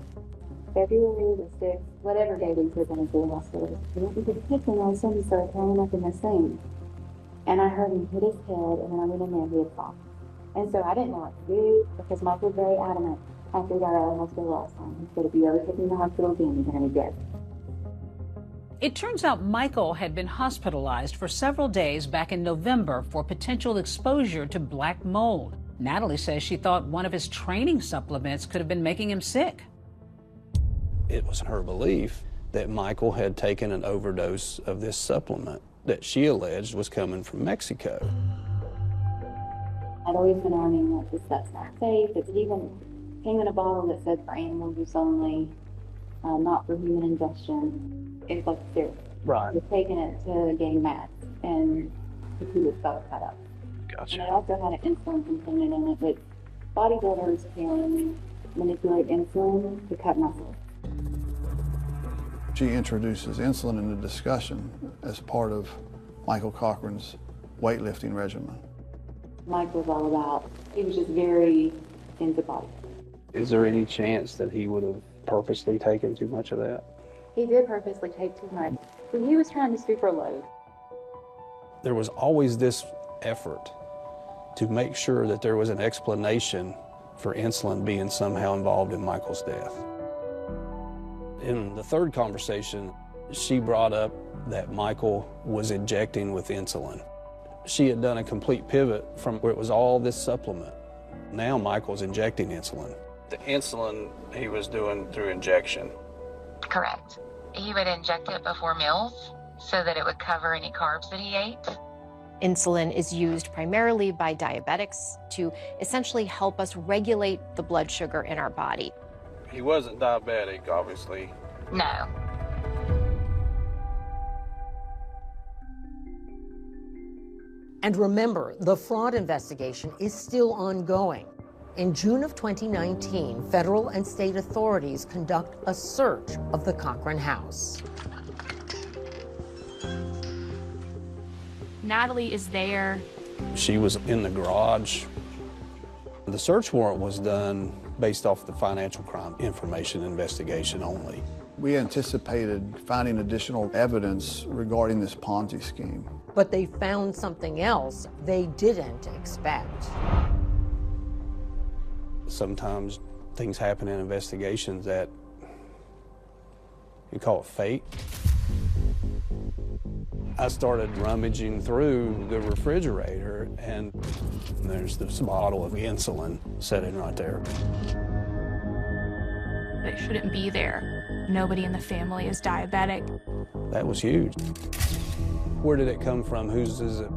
February the 6th, whatever day we were going to do hospital, we went into the kitchen and all of a sudden he started throwing up in the sink. And I heard him hit his head, and then I went in there and he had fallen. And so I didn't know what to do because Mike was very adamant after he got out of the hospital last time. He said, if you ever take me to the hospital again, you're going to be dead. It turns out Michael had been hospitalized for several days back in November for potential exposure to black mold. Natalie says she thought one of his training supplements could have been making him sick. It was her belief that Michael had taken an overdose of this supplement that she alleged was coming from Mexico. I'd always been arguing that that's not safe. It even came in a bottle that said for animal use only, not for human ingestion. It's like syrup. Right. He was taking it to gain mass, and he was got cut up. Gotcha. And it also had an insulin component in it, but bodybuilders can manipulate insulin to cut muscle. She introduces insulin in the discussion as part of Michael Cochran's weightlifting regimen. Mike was all about, he was just very into body. Is there any chance that he would have purposely taken too much of that? He did purposely take too much. So he was trying to super load. There was always this effort to make sure that there was an explanation for insulin being somehow involved in Michael's death. In the third conversation, she brought up that Michael was injecting with insulin. She had done a complete pivot from where it was all this supplement. Now Michael's injecting insulin. The insulin he was doing through injection. Correct. He would inject it before meals so that it would cover any carbs that he ate. Insulin is used primarily by diabetics to essentially help us regulate the blood sugar in our body. He wasn't diabetic, obviously. No. And remember, the fraud investigation is still ongoing. In June of 2019, federal and state authorities conduct a search of the Cochran house. Natalie is there. She was in the garage. The search warrant was done based off the financial crime information investigation only. We anticipated finding additional evidence regarding this Ponzi scheme. But they found something else they didn't expect. Sometimes things happen in investigations that you call it fate. I started rummaging through the refrigerator, and there's this bottle of insulin sitting right there. It shouldn't be there. Nobody in the family is diabetic. That was huge. Where did it come from? Whose is it?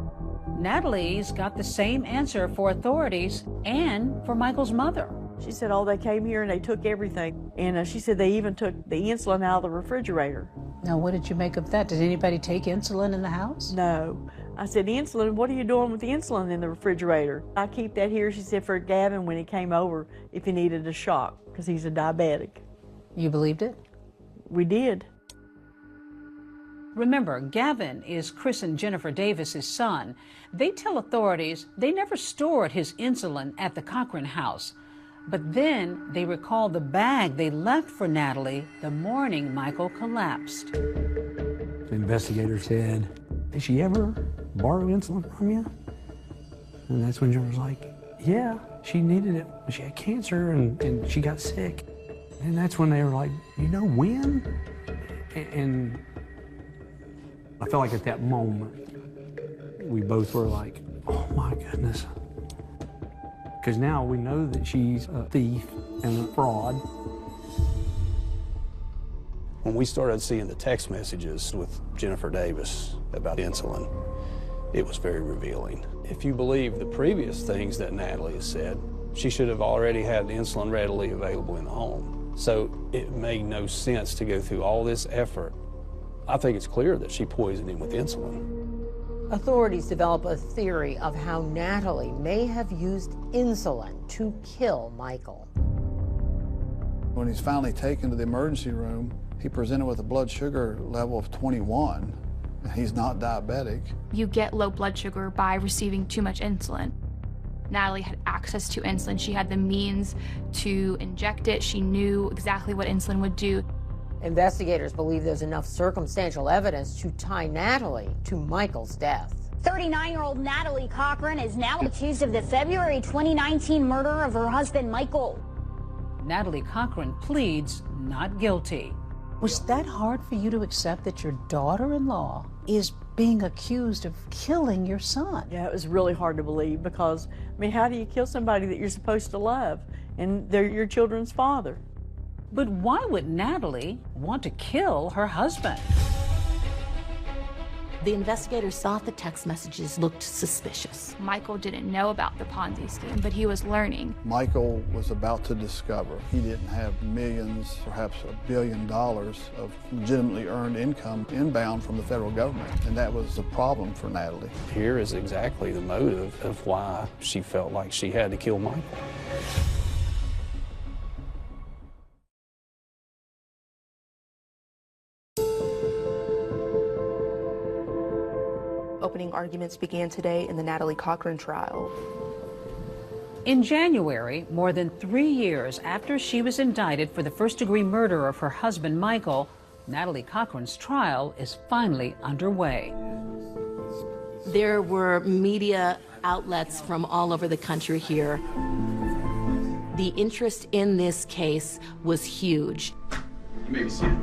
Natalie's got the same answer for authorities and for Michael's mother. She said, oh, they came here and they took everything. And she said they even took the insulin out of the refrigerator. Now, what did you make of that? Did anybody take insulin in the house? No. I said, insulin, what are you doing with the insulin in the refrigerator? I keep that here, she said, for Gavin when he came over, if he needed a shock, because he's a diabetic. You believed it? We did. Remember, Gavin is Chris and Jennifer Davis's son. They tell authorities they never stored his insulin at the Cochran house. But then they recall the bag they left for Natalie the morning Michael collapsed. The investigator said, did she ever borrow insulin from you? And that's when Jennifer was like, Yeah, she needed it. She had cancer and she got sick. And that's when they were like, you know when? And I felt like at that moment, we both were like, oh my goodness. Because now we know that she's a thief and a fraud. When we started seeing the text messages with Jennifer Davis about insulin, it was very revealing. If you believe the previous things that Natalie has said, she should have already had insulin readily available in the home. So it made no sense to go through all this effort. I think it's clear that she poisoned him with insulin. Authorities develop a theory of how Natalie may have used insulin to kill Michael. When he's finally taken to the emergency room, he presented with a blood sugar level of 21. He's not diabetic. You get low blood sugar by receiving too much insulin. Natalie had access to insulin. She had the means to inject it. She knew exactly what insulin would do. Investigators believe there's enough circumstantial evidence to tie Natalie to Michael's death. 39-year-old Natalie Cochran is now accused of the February 2019 murder of her husband, Michael. Natalie Cochran pleads not guilty. Was that hard for you to accept that your daughter-in-law is being accused of killing your son? Yeah, it was really hard to believe because, I mean, how do you kill somebody that you're supposed to love and they're your children's father? But why would Natalie want to kill her husband? The investigators thought the text messages looked suspicious. Michael didn't know about the Ponzi scheme, but he was learning. Michael was about to discover he didn't have millions, perhaps $1 billion of legitimately earned income inbound from the federal government, and that was a problem for Natalie. Here is exactly the motive of why she felt like she had to kill Michael. Opening arguments began today in the Natalie Cochran trial. In January, more than 3 years after she was indicted for the first-degree murder of her husband, Michael, Natalie Cochran's trial is finally underway. There were media outlets from all over the country here. The interest in this case was huge. You may be seated.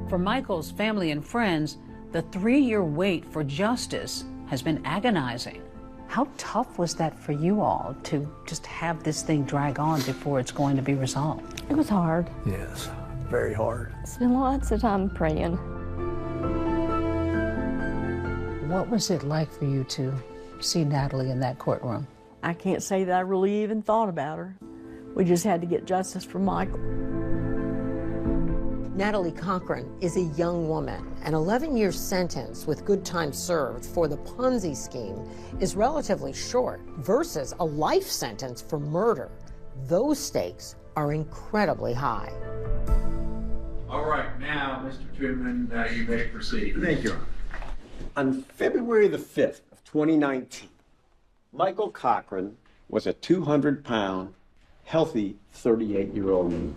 For Michael's family and friends, the 3-year wait for justice has been agonizing. How tough was that for you all to just have this thing drag on before it's going to be resolved? It was hard. Yes, very hard. Spent lots of time praying. What was it like for you to see Natalie in that courtroom? I can't say that I really even thought about her. We just had to get justice for Michael. Natalie Cochran is a young woman. An 11-year sentence with good time served for the Ponzi scheme is relatively short versus a life sentence for murder. Those stakes are incredibly high. All right, now, Mr. Truman, you may proceed. Thank you. On February the 5th of 2019, Michael Cochran was a 200-pound, healthy 38-year-old man.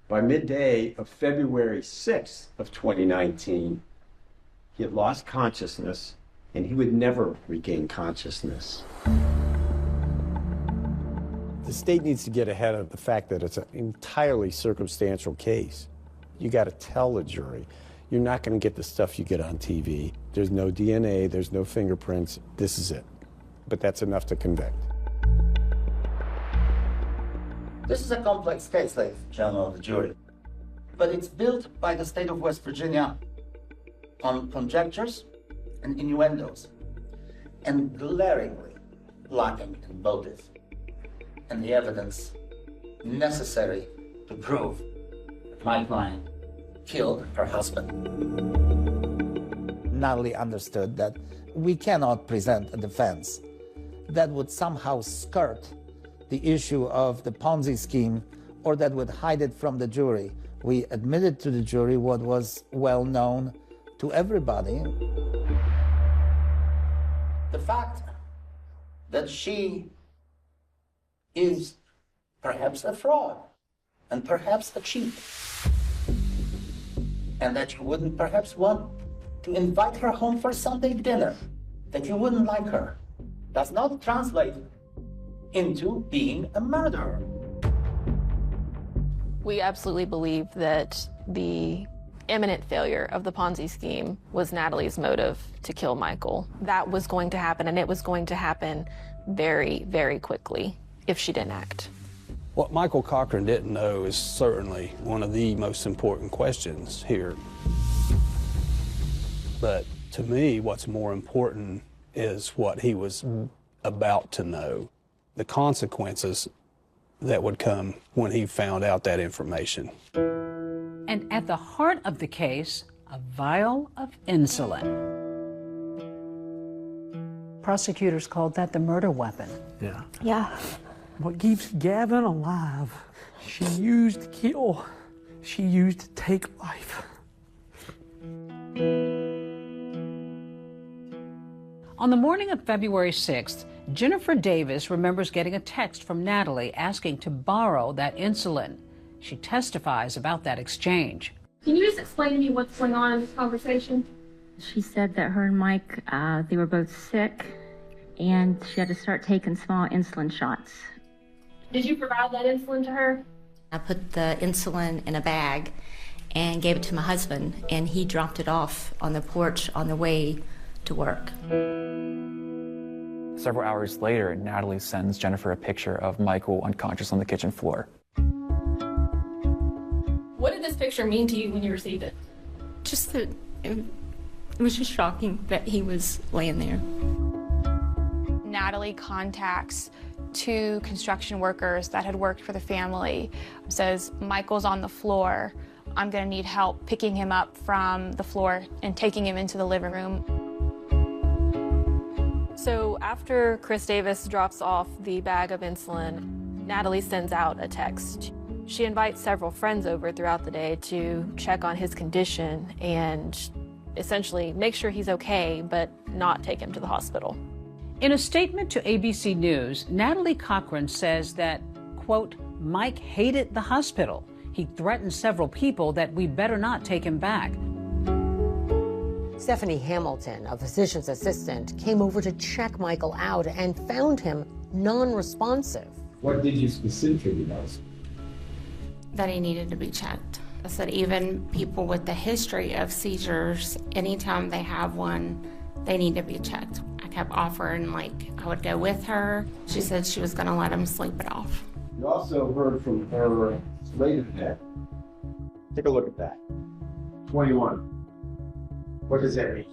By midday of February 6th of 2019, he had lost consciousness and he would never regain consciousness. The state needs to get ahead of the fact that it's an entirely circumstantial case. You got to tell the jury. You're not going to get the stuff you get on TV. There's no DNA, there's no fingerprints. This is it. But that's enough to convict. This is a complex case, ladies and gentlemen of the jury, but it's built by the state of West Virginia on conjectures and innuendos, and glaringly lacking in motive and the evidence necessary to prove that my client killed her husband. Natalie understood that we cannot present a defense that would somehow skirt the issue of the Ponzi scheme or that would hide it from the jury. We admitted to the jury what was well known to everybody. The fact that she is perhaps a fraud and perhaps a cheat, and that you wouldn't perhaps want to invite her home for Sunday dinner, that you wouldn't like her, does not translate into being a murderer. We absolutely believe that the imminent failure of the Ponzi scheme was Natalie's motive to kill Michael. That was going to happen, and it was going to happen very, very quickly if she didn't act. What Michael Cochran didn't know is certainly one of the most important questions here. But to me, what's more important is what he was about to know, the consequences that would come when he found out that information. And at the heart of the case, a vial of insulin. Prosecutors called that the murder weapon. Yeah. Yeah. What keeps Gavin alive, she used to kill. She used to take life. On the morning of February 6th, Jennifer Davis remembers getting a text from Natalie asking to borrow that insulin. She testifies about that exchange. Can you just explain to me what's going on in this conversation? She said that her and Mike, they were both sick, and she had to start taking small insulin shots. Did you provide that insulin to her? I put the insulin in a bag and gave it to my husband, and he dropped it off on the porch on the way to work. Several hours later, Natalie sends Jennifer a picture of Michael unconscious on the kitchen floor. What did this picture mean to you when you received it? Just that it was just shocking that he was laying there. Natalie contacts 2 construction workers that had worked for the family, says, Michael's on the floor. I'm gonna need help picking him up from the floor and taking him into the living room. So after Chris Davis drops off the bag of insulin, Natalie sends out a text. She invites several friends over throughout the day to check on his condition and essentially make sure he's okay, but not take him to the hospital. In a statement to ABC News, Natalie Cochran says that, quote, Mike hated the hospital. He threatened several people that we better not take him back. Stephanie Hamilton, a physician's assistant, came over to check Michael out and found him non-responsive. What did you specifically notice? That he needed to be checked. I said even people with the history of seizures, anytime they have one, they need to be checked. I kept offering, like, I would go with her. She said she was going to let him sleep it off. You also heard from her later that. Take a look at that. 21. What does that mean?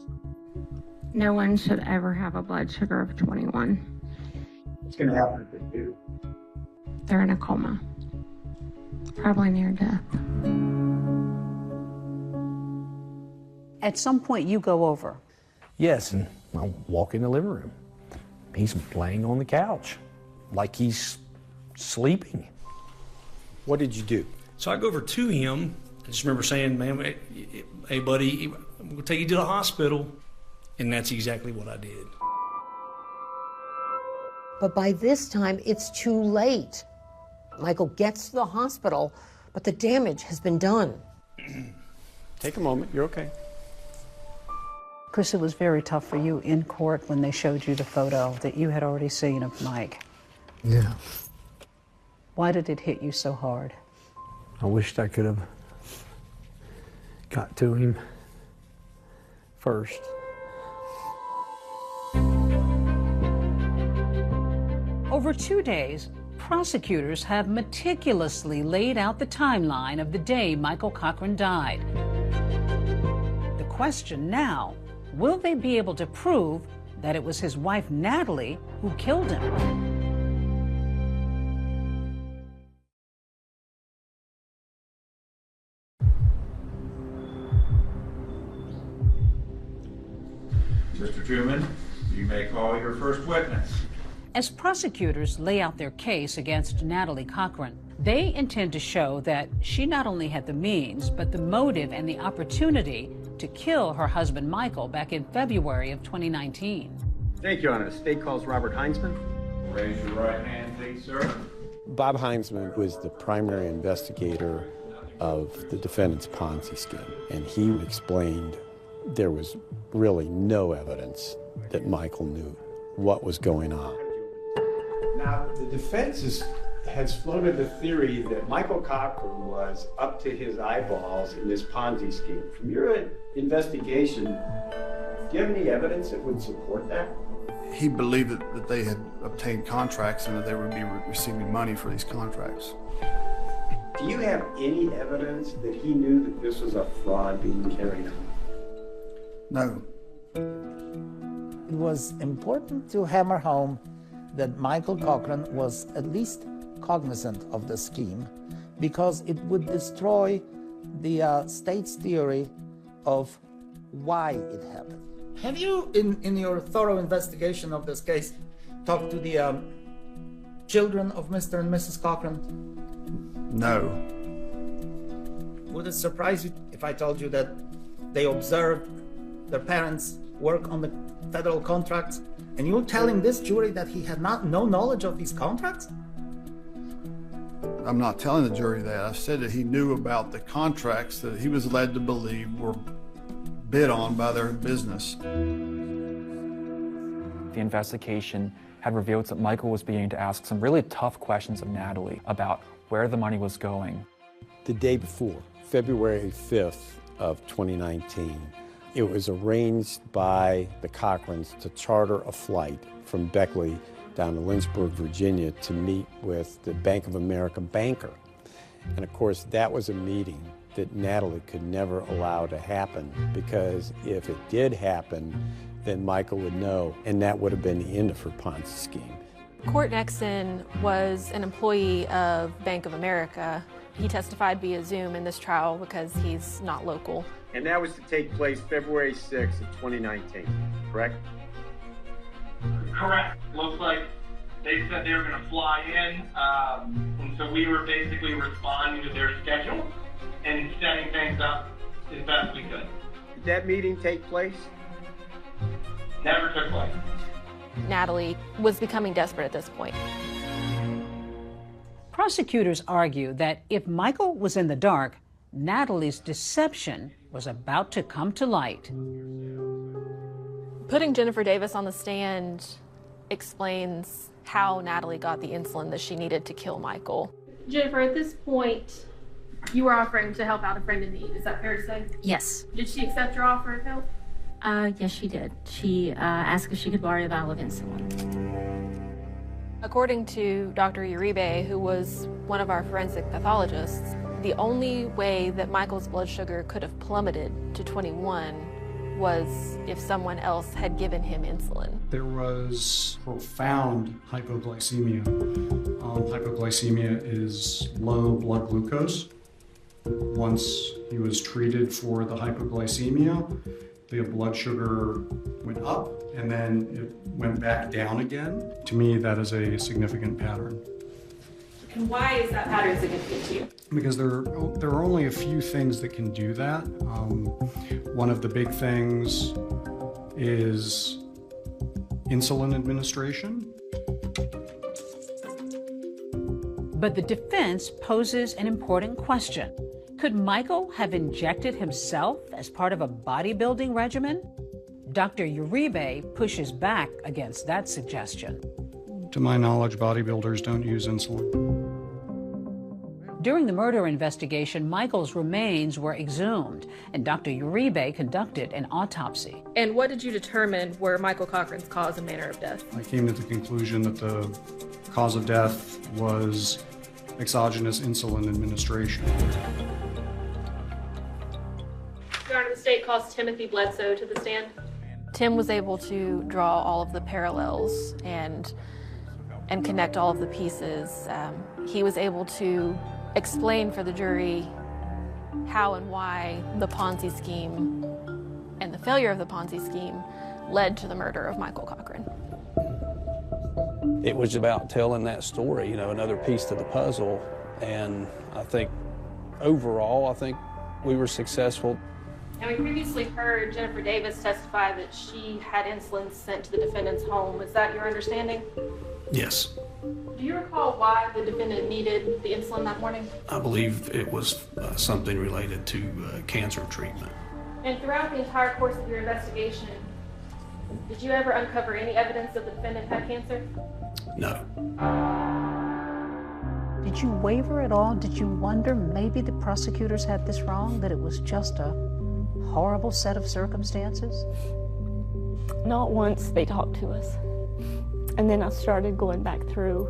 No one should ever have a blood sugar of 21. What's going to happen if they do? They're in a coma. Probably near death. At some point, you go over. Yes, and I'll walk in the living room. He's laying on the couch, like he's sleeping. What did you do? So I go over to him. I just remember saying, man, hey, buddy, we'll take you to the hospital. And that's exactly what I did. But by this time, it's too late. Michael gets to the hospital, but the damage has been done. Take a moment, you're okay. Chris, it was very tough for you in court when they showed you the photo that you had already seen of Mike. Yeah. Why did it hit you so hard? I wished I could have got to him first. Over 2 days, prosecutors have meticulously laid out the timeline of the day Michael Cochran died. The question now, will they be able to prove that it was his wife, Natalie, who killed him? Mr. Truman, you may call your first witness. As prosecutors lay out their case against Natalie Cochran, they intend to show that she not only had the means, but the motive and the opportunity to kill her husband Michael back in February of 2019. Thank you, Your Honor. The state calls Robert Heinzman. Raise your right hand, please, sir. Bob Heinzman was the primary investigator of the defendant's Ponzi scheme, and he explained there was really no evidence that Michael knew what was going on. Now, the defense has floated the theory that Michael Cochran was up to his eyeballs in this Ponzi scheme. From your investigation, do you have any evidence that would support that? He believed that they had obtained contracts and that they would be receiving money for these contracts. Do you have any evidence that he knew that this was a fraud being carried on? No. It was important to hammer home that Michael Cochran was at least cognizant of the scheme because it would destroy the state's theory of why it happened. Have you, in your thorough investigation of this case, talked to the children of Mr. and Mrs. Cochran? No. Would it surprise you if I told you that they observed their parents work on the federal contracts, and you're telling this jury that he had no knowledge of these contracts? I'm not telling the jury that. I said that he knew about the contracts that he was led to believe were bid on by their business. The investigation had revealed that Michael was beginning to ask some really tough questions of Natalie about where the money was going. The day before, February 5th of 2019, it was arranged by the Cochrans to charter a flight from Beckley down to Lynchburg, Virginia to meet with the Bank of America banker. And of course, that was a meeting that Natalie could never allow to happen, because if it did happen, then Michael would know, and that would have been the end of her Ponzi scheme. Court Nexon was an employee of Bank of America. He testified via Zoom in this trial because he's not local. And that was to take place February 6th of 2019, correct? Correct. Looks like they said they were going to fly in, and so we were basically responding to their schedule and setting things up as best we could. Did that meeting take place? Never took place. Natalie was becoming desperate at this point. Prosecutors argue that if Michael was in the dark, Natalie's deception was about to come to light. Putting Jennifer Davis on the stand explains how Natalie got the insulin that she needed to kill Michael. Jennifer, at this point, you were offering to help out a friend in need. Is that fair to say? Yes. Did she accept your offer of help? Yes, she did. She asked if she could borrow a vial of insulin. According to Dr. Uribe, who was one of our forensic pathologists, the only way that Michael's blood sugar could have plummeted to 21 was if someone else had given him insulin. There was profound hypoglycemia. Hypoglycemia is low blood glucose. Once he was treated for the hypoglycemia, the blood sugar went up and then it went back down again. To me, that is a significant pattern. And why is that pattern significant to you? Because there are only a few things that can do that. One of the big things is insulin administration. But the defense poses an important question. Could Michael have injected himself as part of a bodybuilding regimen? Dr. Uribe pushes back against that suggestion. To my knowledge, bodybuilders don't use insulin. During the murder investigation, Michael's remains were exhumed, and Dr. Uribe conducted an autopsy. And what did you determine were Michael Cochran's cause and manner of death? I came to the conclusion that the cause of death was exogenous insulin administration. Your Honor, the state calls Timothy Bledsoe to the stand. Tim was able to draw all of the parallels and connect all of the pieces. He was able to explain for the jury how and why the Ponzi scheme and the failure of the Ponzi scheme led to the murder of Michael Cochran. It was about telling that story, you know, another piece to the puzzle. And I think overall, we were successful. And we previously heard Jennifer Davis testify that she had insulin sent to the defendant's home. Is that your understanding? Yes. Do you recall why the defendant needed the insulin that morning? I believe it was something related to cancer treatment. And throughout the entire course of your investigation, Did you ever uncover any evidence that the defendant had cancer? No. Did you waver at all? Did you wonder maybe the prosecutors had this wrong, that it was just a horrible set of circumstances? Not once they talked to us. And then I started going back through,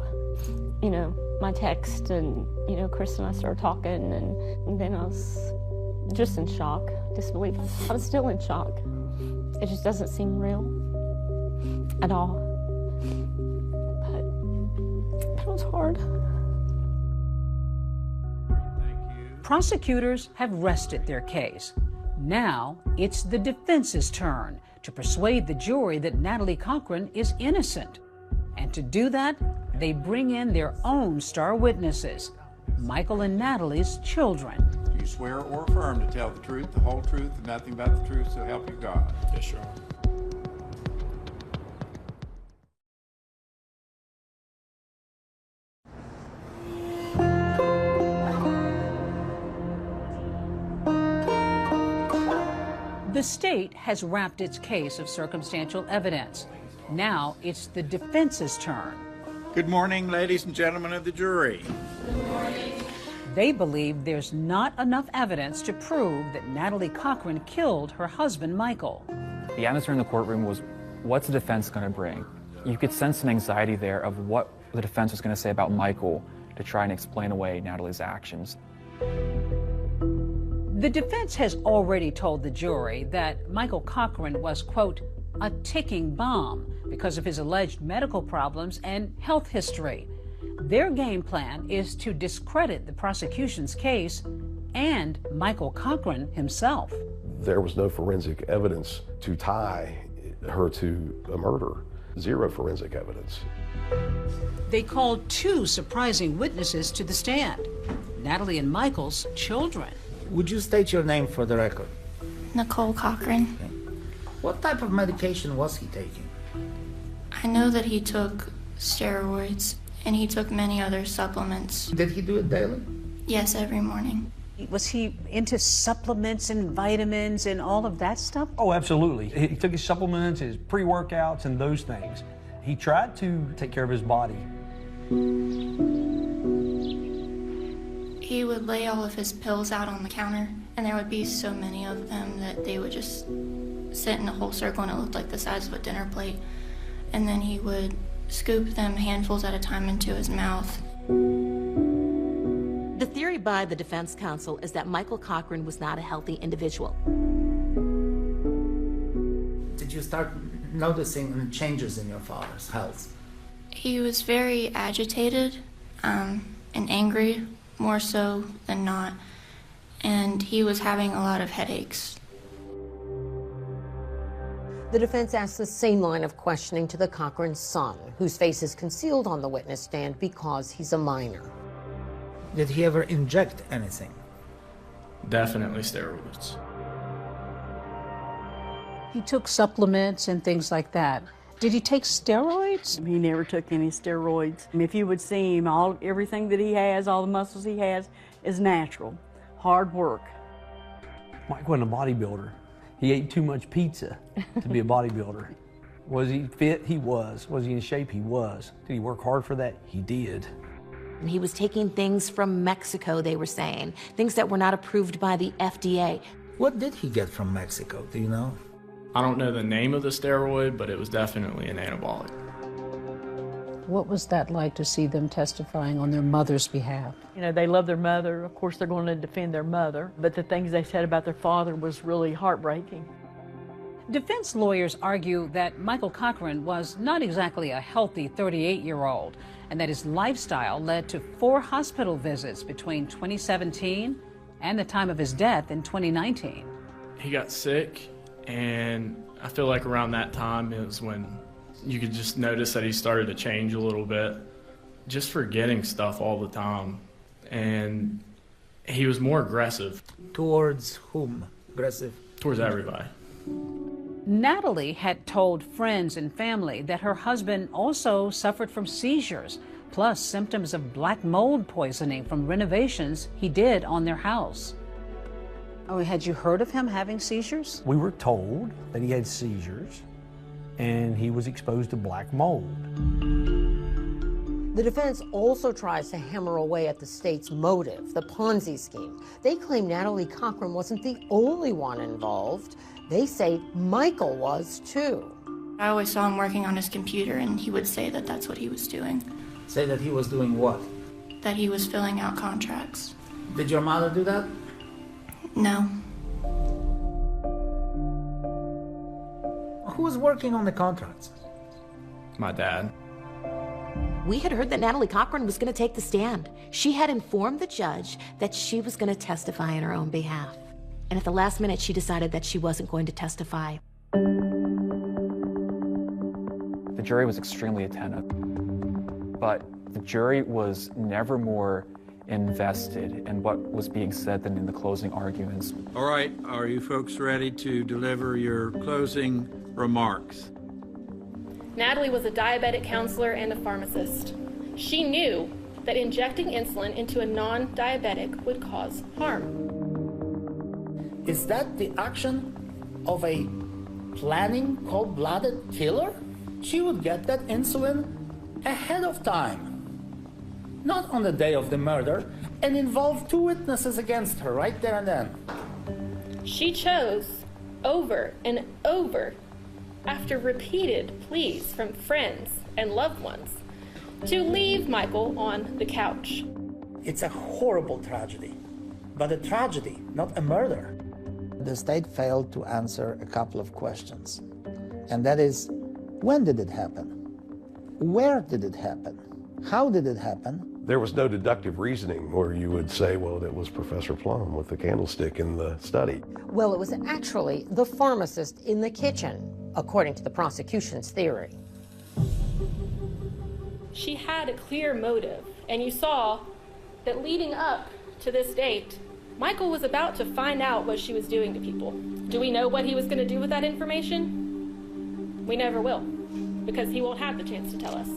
my text, and, Chris and I started talking, and then I was just in shock, disbelief. I was still in shock. It just doesn't seem real at all. But it was hard. Prosecutors have rested their case. Now it's the defense's turn to persuade the jury that Natalie Cochran is innocent. And to do that, they bring in their own star witnesses, Michael and Natalie's children. Do you swear or affirm to tell the truth, the whole truth, and nothing but the truth, so help you God? Yes, Your Honor. The state has wrapped its case of circumstantial evidence. Now it's the defense's turn. Good morning, ladies and gentlemen of the jury. Good morning. They believe there's not enough evidence to prove that Natalie Cochran killed her husband, Michael. The atmosphere in the courtroom was, what's the defense going to bring? You could sense some anxiety there of what the defense was going to say about Michael to try and explain away Natalie's actions. The defense has already told the jury that Michael Cochran was, quote, a ticking bomb because of his alleged medical problems and health history. Their game plan is to discredit the prosecution's case and Michael Cochran himself. There was no forensic evidence to tie her to a murder. Zero forensic evidence. They called two surprising witnesses to the stand, Natalie and Michael's children. Would you state your name for the record? Nicole Cochran. Okay. What type of medication was he taking? I know that he took steroids and he took many other supplements. Did he do it daily? Yes, every morning. Was he into supplements and vitamins and all of that stuff? Oh, absolutely. He took his supplements, his pre-workouts, and those things. He tried to take care of his body. He would lay all of his pills out on the counter, and there would be so many of them that they would just sit in a whole circle, and it looked like the size of a dinner plate. And then he would scoop them handfuls at a time into his mouth. The theory by the defense counsel is that Michael Cochran was not a healthy individual. Did you start noticing changes in your father's health? He was very agitated and angry, more so than not, and he was having a lot of headaches. The defense asked the same line of questioning to the Cochran son, whose face is concealed on the witness stand because he's a minor. Did he ever inject anything? Definitely steroids. He took supplements and things like that. Did he take steroids? He never took any steroids. If you would see him, everything that he has, all the muscles he has, is natural, hard work. Mike wasn't a bodybuilder. He ate too much pizza to be a bodybuilder. Was he fit? He was. Was he in shape? He was. Did he work hard for that? He did. He was taking things from Mexico, they were saying, things that were not approved by the FDA. What did he get from Mexico? Do you know? I don't know the name of the steroid, but it was definitely an anabolic. What was that like to see them testifying on their mother's behalf? You know, they love their mother. Of course, they're going to defend their mother. But the things they said about their father was really heartbreaking. Defense lawyers argue that Michael Cochran was not exactly a healthy 38-year-old and that his lifestyle led to 4 hospital visits between 2017 and the time of his death in 2019. He got sick, and I feel like around that time is when you could just notice that he started to change a little bit, just forgetting stuff all the time. And he was more aggressive. Towards whom? Aggressive? Towards everybody. Natalie had told friends and family that her husband also suffered from seizures, plus symptoms of black mold poisoning from renovations he did on their house. Oh, had you heard of him having seizures? We were told that he had seizures, and he was exposed to black mold. The defense also tries to hammer away at the state's motive, the Ponzi scheme. They claim Natalie Cochran wasn't the only one involved. They say Michael was too. I always saw him working on his computer, and he would say that that's what he was doing, Say that he was doing what? that he was filling out contracts. Did your mother do that? No. Who was working on the contracts? My dad. We had heard that Natalie Cochran was going to take the stand. She had informed the judge that she was going to testify in her own behalf. And at the last minute, she decided that she wasn't going to testify. The jury was extremely attentive, but the jury was never more invested in what was being said than in the closing arguments. All right, are you folks ready to deliver your closing remarks? Natalie was a diabetic counselor and a pharmacist. She knew that injecting insulin into a non-diabetic would cause harm. Is that the action of a planning cold-blooded killer? She would get that insulin ahead of time, not on the day of the murder, and involve two witnesses against her right there and then. She chose over and over, after repeated pleas from friends and loved ones, to leave Michael on the couch. It's a horrible tragedy, but a tragedy, not a murder. The state failed to answer a couple of questions, and that is, when did it happen? Where did it happen? How did it happen? There was no deductive reasoning where you would say, well, it was Professor Plum with the candlestick in the study. Well, it was actually the pharmacist in the kitchen, according to the prosecution's theory. She had a clear motive, and you saw that leading up to this date, Michael was about to find out what she was doing to people. Do we know what he was going to do with that information? We never will, because he won't have the chance to tell us.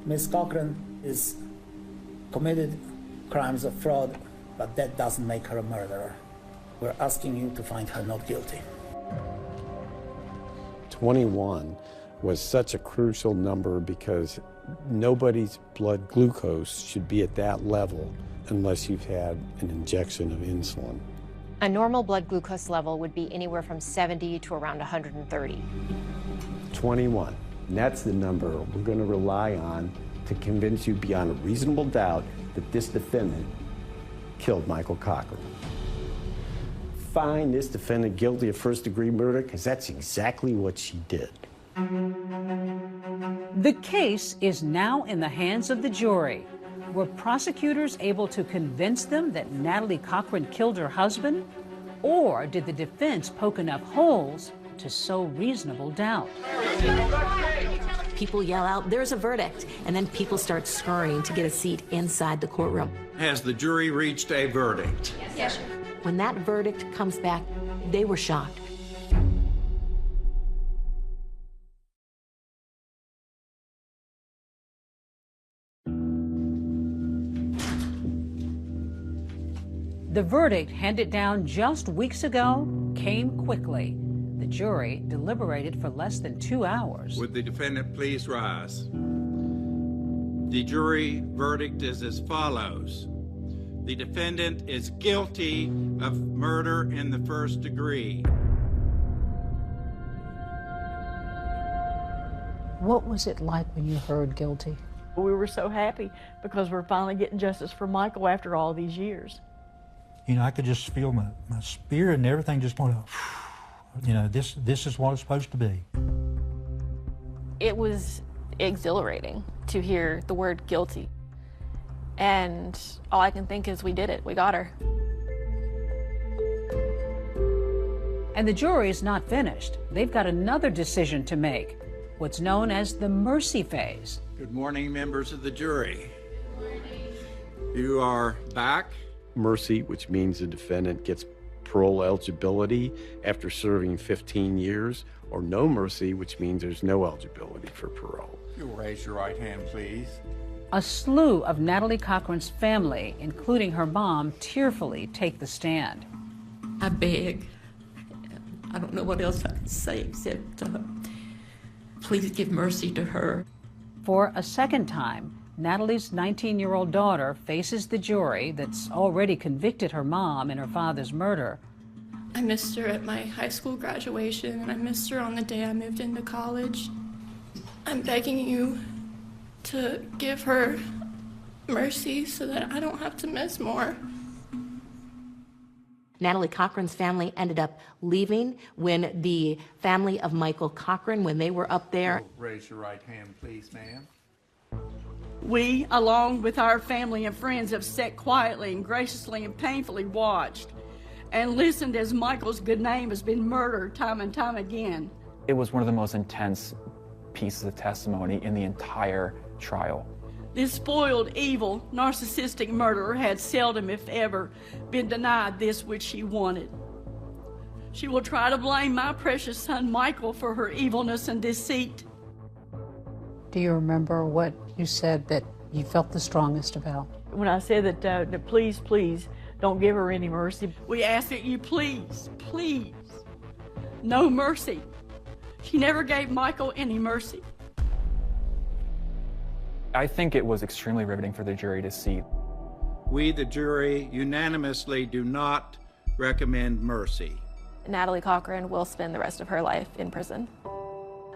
Ms. Cochran is committed crimes of fraud, but that doesn't make her a murderer. We're asking you to find her not guilty. 21 was such a crucial number because nobody's blood glucose should be at that level unless you've had an injection of insulin. A normal blood glucose level would be anywhere from 70 to around 130. 21. And that's the number we're going to rely on to convince you beyond a reasonable doubt that this defendant killed Michael Cochran. Find this defendant guilty of first-degree murder, because that's exactly what she did. The case is now in the hands of the jury. Were prosecutors able to convince them that Natalie Cochran killed her husband? Or did the defense poke enough holes to sow reasonable doubt? People yell out, "There's a verdict," and then people start scurrying to get a seat inside the courtroom. Has the jury reached a verdict? Yes, sir. When that verdict comes back, they were shocked. The verdict, handed down just weeks ago, came quickly. The jury deliberated for less than 2 hours. Would the defendant please rise? The jury verdict is as follows. The defendant is guilty of murder in the first degree. What was it like when you heard guilty? We were so happy because we're finally getting justice for Michael after all these years. You know, I could just feel my spirit and everything just went up. You know, this is what it's supposed to be. It was exhilarating to hear the word guilty. And all I can think is we did it. We got her. And the jury is not finished. They've got another decision to make, what's known as the mercy phase. Good morning, members of the jury. You are back. Mercy, which means the defendant gets parole eligibility after serving 15 years, or no mercy, which means there's no eligibility for parole. You'll raise your right hand, please. A slew of Natalie Cochran's family, including her mom, tearfully take the stand. I beg. I don't know what else I can say except please give mercy to her. For a second time, Natalie's 19-year-old daughter faces the jury that's already convicted her mom in her father's murder. I missed her at my high school graduation, and I missed her on the day I moved into college. I'm begging you to give her mercy so that I don't have to miss more. Natalie Cochran's family ended up leaving when the family of Michael Cochran, when they were up there. Raise your right hand, please, ma'am. We, along with our family and friends, have sat quietly and graciously and painfully watched and listened as Michael's good name has been murdered time and time again. It was one of the most intense pieces of testimony in the entire trial. This spoiled, evil, narcissistic murderer had seldom, if ever, been denied this which she wanted. She will try to blame my precious son Michael for her evilness and deceit. Do you remember what you said that you felt the strongest about? When I said that please, please, don't give her any mercy, we ask that you please, please, no mercy. She never gave Michael any mercy. I think it was extremely riveting for the jury to see. We, the jury, unanimously do not recommend mercy. Natalie Cochran will spend the rest of her life in prison.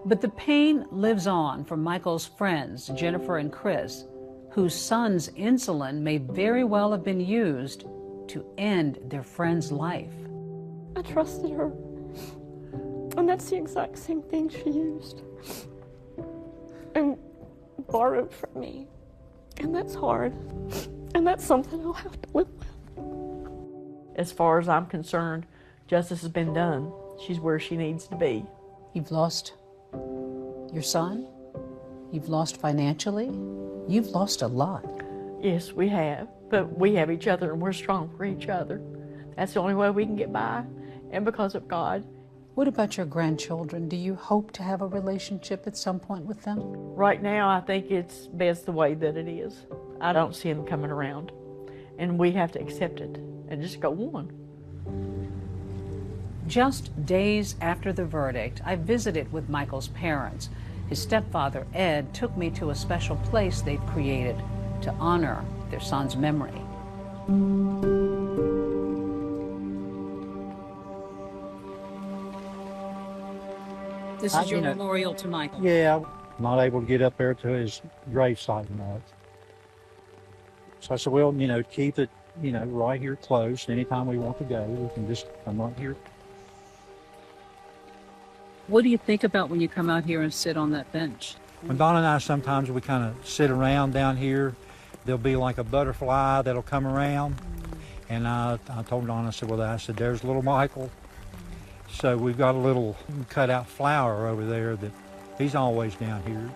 But the pain lives on for Michael's friends, Jennifer and Chris, whose son's insulin may very well have been used to end their friend's life. I trusted her, and that's the exact same thing she used and borrowed from me, and that's hard, and that's something I'll have to live with. As far as I'm concerned, justice has been done. She's where she needs to be. You've lost your son. You've lost financially. You've lost a lot. Yes, we have, but we have each other and we're strong for each other. That's the only way we can get by, and because of God. What about your grandchildren? Do you hope to have a relationship at some point with them? Right now, I think it's best the way that it is. I don't see them coming around, and we have to accept it and just go on. Just days after the verdict, I visited with Michael's parents. His stepfather, Ed, took me to a special place they've created to honor their son's memory. This is your memorial to Michael. Yeah, I'm not able to get up there to his gravesite much. So I said, well, keep it, right here close. Anytime we want to go, we can just come right here. What do you think about when you come out here and sit on that bench? When Donna and I sometimes we kind of sit around down here, there'll be like a butterfly that'll come around. And I told Donna, I said, there's little Michael. So we've got a little cutout flower over there that he's always down here.